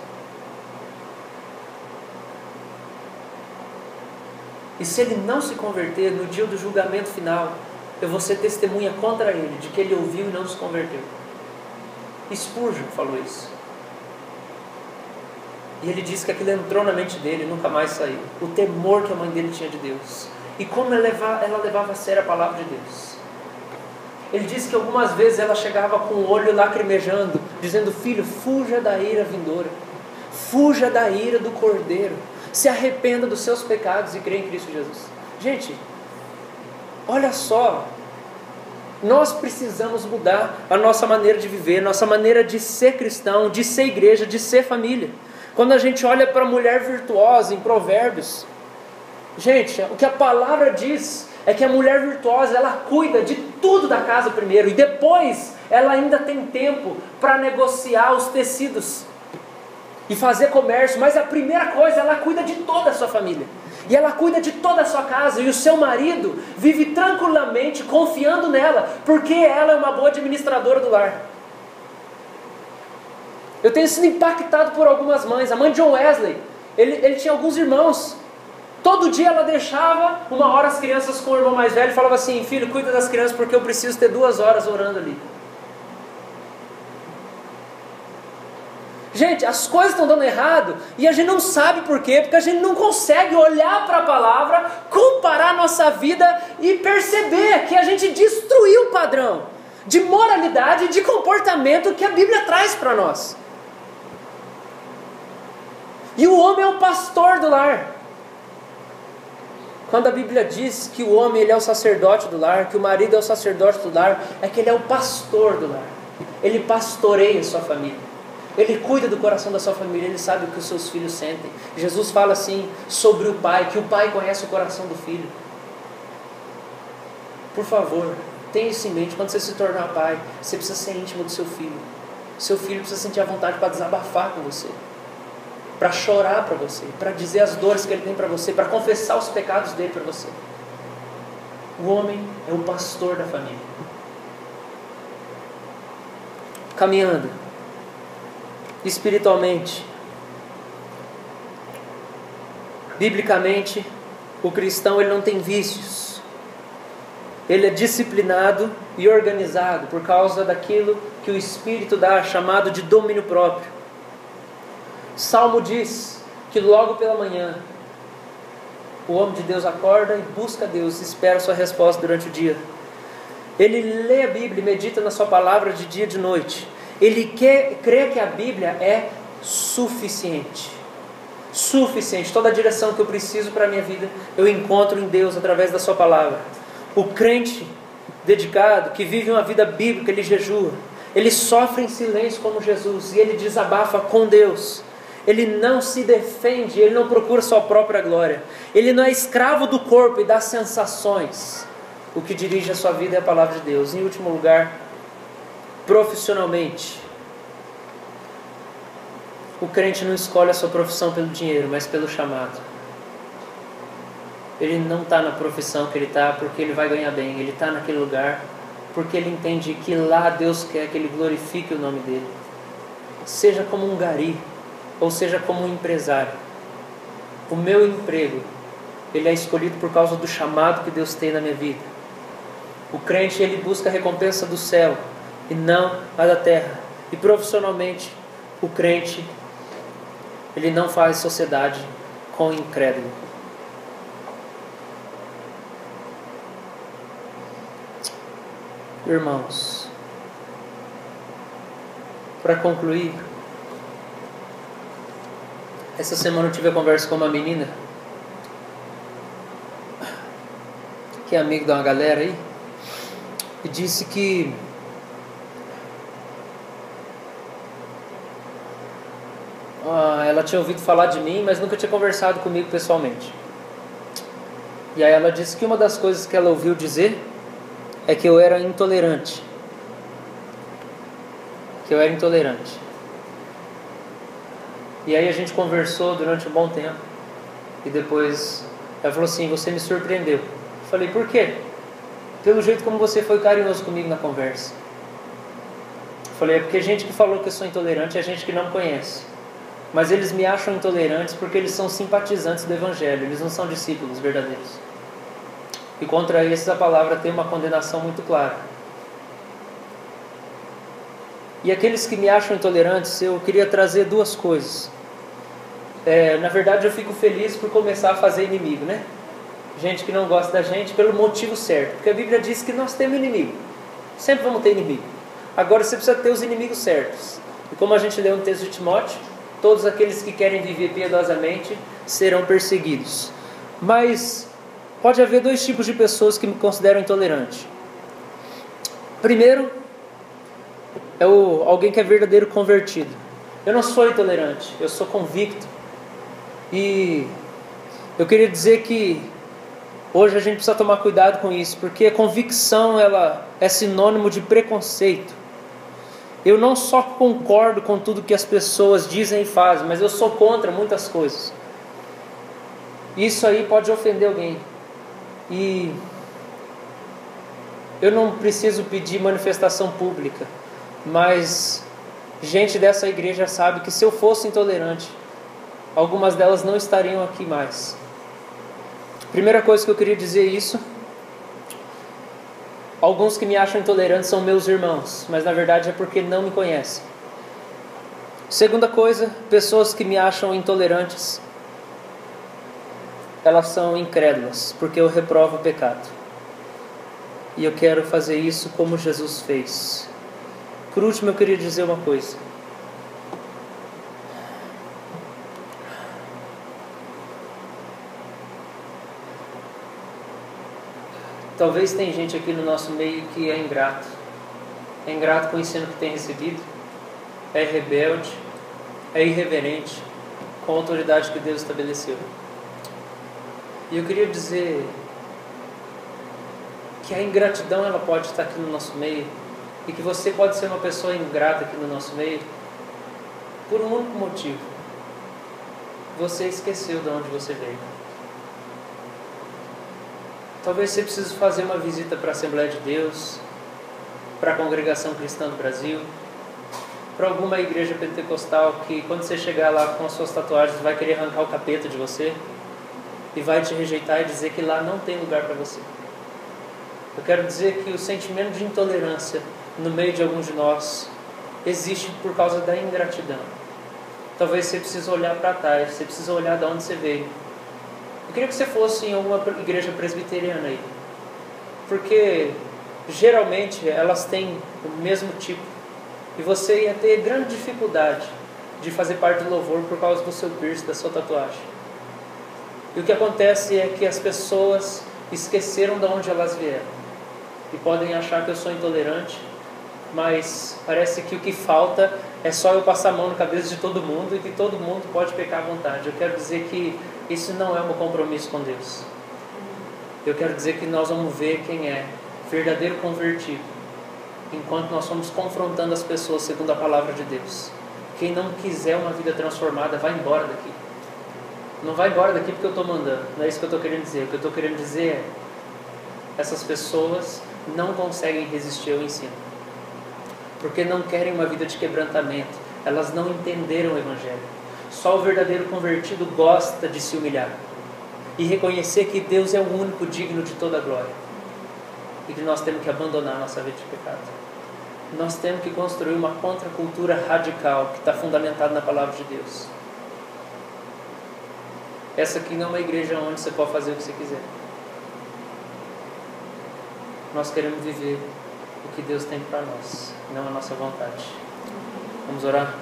E se ele não se converter, no dia do julgamento final, eu vou ser testemunha contra ele, de que ele ouviu e não se converteu. Spurgeon falou isso. E ele disse que aquilo entrou na mente dele e nunca mais saiu. O temor que a mãe dele tinha de Deus. E como ela levava a sério a palavra de Deus. Ele disse que algumas vezes ela chegava com o olho lacrimejando, dizendo: filho, fuja da ira vindoura. Fuja da ira do Cordeiro. Se arrependa dos seus pecados e crê em Cristo Jesus. Gente, olha só. Nós precisamos mudar a nossa maneira de viver, nossa maneira de ser cristão, de ser igreja, de ser família. Quando a gente olha para a mulher virtuosa em Provérbios, gente, o que a palavra diz é que a mulher virtuosa, ela cuida de tudo da casa primeiro, e depois ela ainda tem tempo para negociar os tecidos e fazer comércio, mas a primeira coisa, ela cuida de toda a sua família. E ela cuida de toda a sua casa, e o seu marido vive tranquilamente confiando nela, porque ela é uma boa administradora do lar. Eu tenho sido impactado por algumas mães. A mãe de John Wesley, ele tinha alguns irmãos. Todo dia ela deixava 1 hora as crianças com o irmão mais velho e falava assim: filho, cuida das crianças porque eu preciso ter 2 horas orando ali. Gente, as coisas estão dando errado e a gente não sabe por quê, porque a gente não consegue olhar para a palavra, comparar a nossa vida e perceber que a gente destruiu o padrão de moralidade e de comportamento que a Bíblia traz para nós. E o homem é o pastor do lar. Quando a Bíblia diz que o homem ele é o sacerdote do lar, que o marido é o sacerdote do lar, é que ele é o pastor do lar. Ele pastoreia a sua família. Ele cuida do coração da sua família, ele sabe o que os seus filhos sentem. Jesus fala assim sobre o pai, que o pai conhece o coração do filho. Por favor, tenha isso em mente. Quando você se tornar pai, você precisa ser íntimo do seu filho. Seu filho precisa sentir a vontade para desabafar com você, para chorar para você, para dizer as dores que ele tem para você, para confessar os pecados dele para você. O homem é o pastor da família. Caminhando espiritualmente, biblicamente, o cristão ele não tem vícios. Ele é disciplinado e organizado por causa daquilo que o Espírito dá, chamado de domínio próprio. Salmo diz que logo pela manhã o homem de Deus acorda e busca Deus, espera a sua resposta durante o dia. Ele lê a Bíblia e medita na sua palavra de dia e de noite. Ele crê que a Bíblia é suficiente. Suficiente. Toda a direção que eu preciso para a minha vida, eu encontro em Deus através da sua palavra. O crente dedicado, que vive uma vida bíblica, ele jejua. Ele sofre em silêncio como Jesus e ele desabafa com Deus. Ele não se defende, ele não procura sua própria glória. Ele não é escravo do corpo e das sensações. O que dirige a sua vida é a palavra de Deus. Em último lugar, profissionalmente, o crente não escolhe a sua profissão pelo dinheiro, mas pelo chamado. Ele não está na profissão que ele está porque ele vai ganhar bem. Ele está naquele lugar porque ele entende que lá Deus quer que ele glorifique o nome dele. Seja como um gari, ou seja como um empresário. O meu emprego, ele é escolhido por causa do chamado que Deus tem na minha vida. O crente, ele busca a recompensa do céu e não a da terra. E profissionalmente, o crente, ele não faz sociedade com o incrédulo. Irmãos, para concluir, essa semana eu tive a conversa com uma menina que é amigo de uma galera aí e disse que ela tinha ouvido falar de mim, mas nunca tinha conversado comigo pessoalmente. E aí ela disse que uma das coisas que ela ouviu dizer é que eu era intolerante. Que eu era intolerante. E aí a gente conversou durante um bom tempo. E depois ela falou assim: você me surpreendeu. Eu falei: por quê? Pelo jeito como você foi carinhoso comigo na conversa. Eu falei: é porque gente que falou que eu sou intolerante é gente que não me conhece. Mas eles me acham intolerantes porque eles são simpatizantes do Evangelho. Eles não são discípulos verdadeiros. E contra esses a palavra tem uma condenação muito clara. E aqueles que me acham intolerantes, eu queria trazer duas coisas. Na verdade, eu fico feliz por começar a fazer inimigo, né? Gente que não gosta da gente pelo motivo certo. Porque a Bíblia diz que nós temos inimigo. Sempre vamos ter inimigo. Agora você precisa ter os inimigos certos. E como a gente leu no texto de Timóteo, todos aqueles que querem viver piedosamente serão perseguidos. Mas pode haver dois tipos de pessoas que me consideram intolerante. Primeiro, é alguém que é verdadeiro convertido. Eu não sou intolerante, eu sou convicto. E eu queria dizer que hoje a gente precisa tomar cuidado com isso, porque a convicção ela é sinônimo de preconceito. Eu não só concordo com tudo que as pessoas dizem e fazem, mas eu sou contra muitas coisas. Isso aí pode ofender alguém. E eu não preciso pedir manifestação pública, mas gente dessa igreja sabe que se eu fosse intolerante, algumas delas não estariam aqui mais. Primeira coisa que eu queria dizer é isso. Alguns que me acham intolerante são meus irmãos, mas na verdade é porque não me conhecem. Segunda coisa, pessoas que me acham intolerantes, elas são incrédulas, porque eu reprovo o pecado. E eu quero fazer isso como Jesus fez. Por último, eu queria dizer uma coisa. Talvez tem gente aqui no nosso meio que é ingrato. É ingrato com o ensino que tem recebido. É rebelde. É irreverente com a autoridade que Deus estabeleceu. E eu queria dizer que a ingratidão ela pode estar aqui no nosso meio. E que você pode ser uma pessoa ingrata aqui no nosso meio por um único motivo. Você esqueceu de onde você veio. Talvez você precise fazer uma visita para a Assembleia de Deus, para a Congregação Cristã do Brasil, para alguma igreja pentecostal que quando você chegar lá com as suas tatuagens vai querer arrancar o capeta de você e vai te rejeitar e dizer que lá não tem lugar para você. Eu quero dizer que o sentimento de intolerância no meio de alguns de nós existe por causa da ingratidão. Talvez você precise olhar para trás, você precisa olhar de onde você veio. Eu queria que você fosse em alguma igreja presbiteriana aí, porque geralmente elas têm o mesmo tipo e você ia ter grande dificuldade de fazer parte do louvor por causa do seu piercing, da sua tatuagem. E o que acontece é que as pessoas esqueceram de onde elas vieram e podem achar que eu sou intolerante, mas parece que o que falta é só eu passar a mão na cabeça de todo mundo e que todo mundo pode pecar à vontade. Eu quero dizer que isso não é um compromisso com Deus. Eu quero dizer que nós vamos ver quem é verdadeiro convertido enquanto nós estamos confrontando as pessoas segundo a palavra de Deus. Quem não quiser uma vida transformada, vai embora daqui. Não vai embora daqui porque eu estou mandando. Não é isso que eu estou querendo dizer. O que eu estou querendo dizer é: essas pessoas não conseguem resistir ao ensino, porque não querem uma vida de quebrantamento. Elas não entenderam o Evangelho. Só o verdadeiro convertido gosta de se humilhar e reconhecer que Deus é o único digno de toda a glória e que nós temos que abandonar a nossa vida de pecado. Nós temos que construir uma contracultura radical que está fundamentada na palavra de Deus. Essa aqui não é uma igreja onde você pode fazer o que você quiser. Nós queremos viver o que Deus tem para nós, não a nossa vontade. Vamos orar?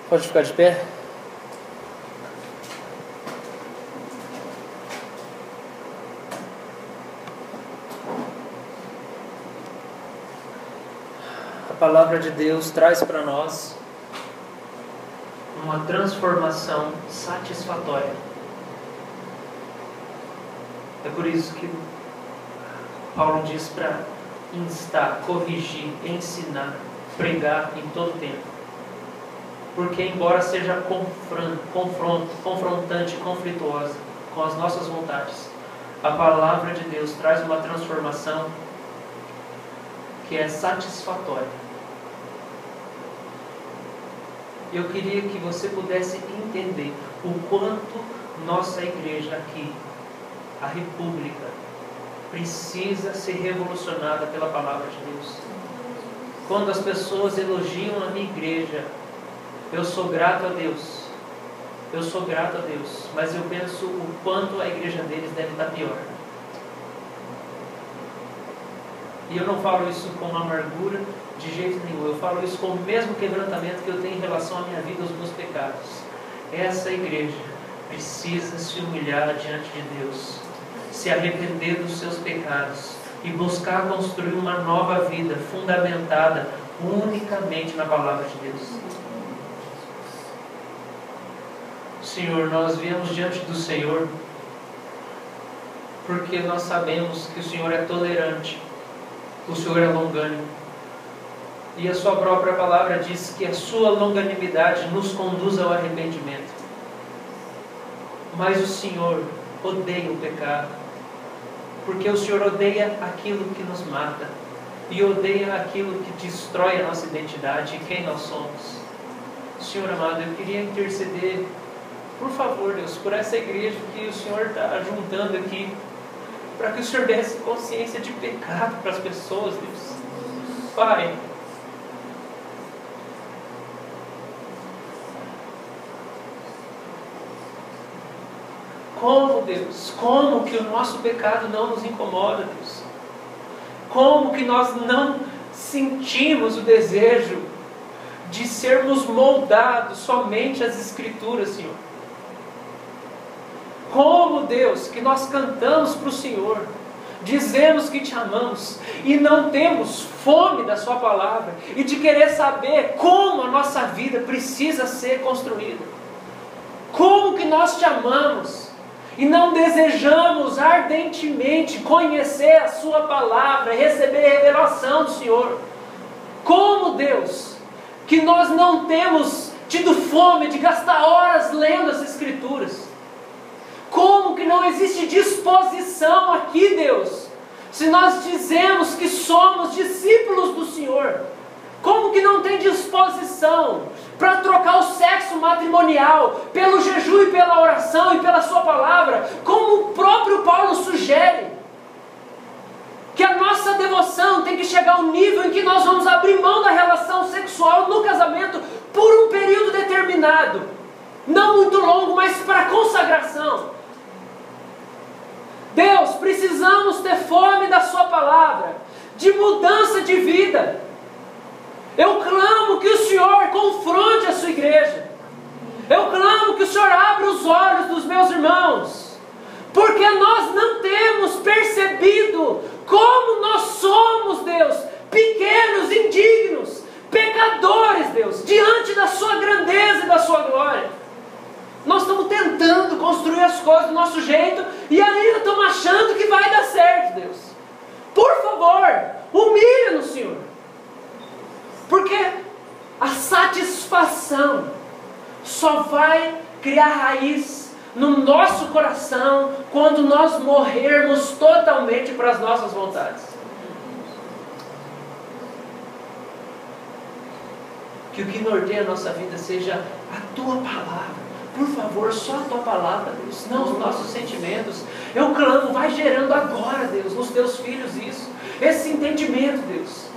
Pode ficar de pé? A palavra de Deus traz para nós uma transformação satisfatória. É por isso que Paulo diz para instar, corrigir, ensinar, pregar em todo tempo. Porque embora seja confrontante, conflituosa com as nossas vontades, a palavra de Deus traz uma transformação que é satisfatória. Eu queria que você pudesse entender o quanto nossa igreja aqui, a República, precisa ser revolucionada pela palavra de Deus. Quando as pessoas elogiam a minha igreja, eu sou grato a Deus. Eu sou grato a Deus, mas eu penso o quanto a igreja deles deve estar pior. E eu não falo isso com amargura de jeito nenhum. Eu falo isso com o mesmo quebrantamento que eu tenho em relação à minha vida, aos meus pecados. Essa igreja precisa se humilhar diante de Deus, se arrepender dos seus pecados e buscar construir uma nova vida fundamentada unicamente na palavra de Deus. Senhor, nós viemos diante do Senhor porque nós sabemos que o Senhor é tolerante, o Senhor é longânimo, e a sua própria palavra diz que a sua longanimidade nos conduz ao arrependimento. Mas o Senhor odeia o pecado, porque o Senhor odeia aquilo que nos mata e odeia aquilo que destrói a nossa identidade e quem nós somos. Senhor amado, eu queria interceder, por favor, Deus, por essa igreja que o Senhor está juntando aqui, para que o Senhor desse consciência de pecado para as pessoas, Deus. Pai, como, Deus, como que o nosso pecado não nos incomoda, Deus? Como que nós não sentimos o desejo de sermos moldados somente às Escrituras, Senhor? Como, Deus, que nós cantamos para o Senhor, dizemos que te amamos e não temos fome da sua palavra e de querer saber como a nossa vida precisa ser construída. Como que nós te amamos e não desejamos ardentemente conhecer a sua palavra, receber a revelação do Senhor. Como, Deus, que nós não temos tido fome de gastar horas lendo as Escrituras. Como que não existe disposição aqui, Deus, se nós dizemos que somos discípulos do Senhor? Como que não tem disposição para trocar o sexo matrimonial pelo jejum e pela oração e pela sua palavra, como o próprio Paulo sugere? Que a nossa devoção tem que chegar ao nível em que nós vamos abrir mão da relação sexual no casamento por um período determinado, não muito longo, mas para consagração. Deus, precisamos ter fome da sua palavra, de mudança de vida. Eu clamo que o Senhor confronte a sua igreja. Eu clamo que o Senhor abra os olhos dos meus irmãos, porque nós não temos percebido como nós somos, Deus, pequenos, indignos, pecadores, Deus, diante da sua grandeza e da sua glória. Nós estamos tentando construir as coisas do nosso jeito e ainda estamos achando que vai dar certo, Deus. Por favor, humilha-nos, Senhor. Porque a satisfação só vai criar raiz no nosso coração quando nós morrermos totalmente para as nossas vontades. Que o que norteia a nossa vida seja a Tua palavra. Por favor, só a Tua palavra, Deus, não os nossos sentimentos. Eu clamo, vai gerando agora, Deus, nos Teus filhos isso, esse entendimento, Deus.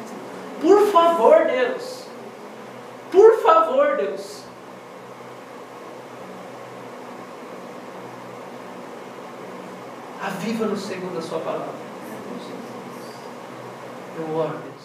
Por favor, Deus. Por favor, Deus. Aviva-nos segundo a sua palavra. Eu oro, Deus.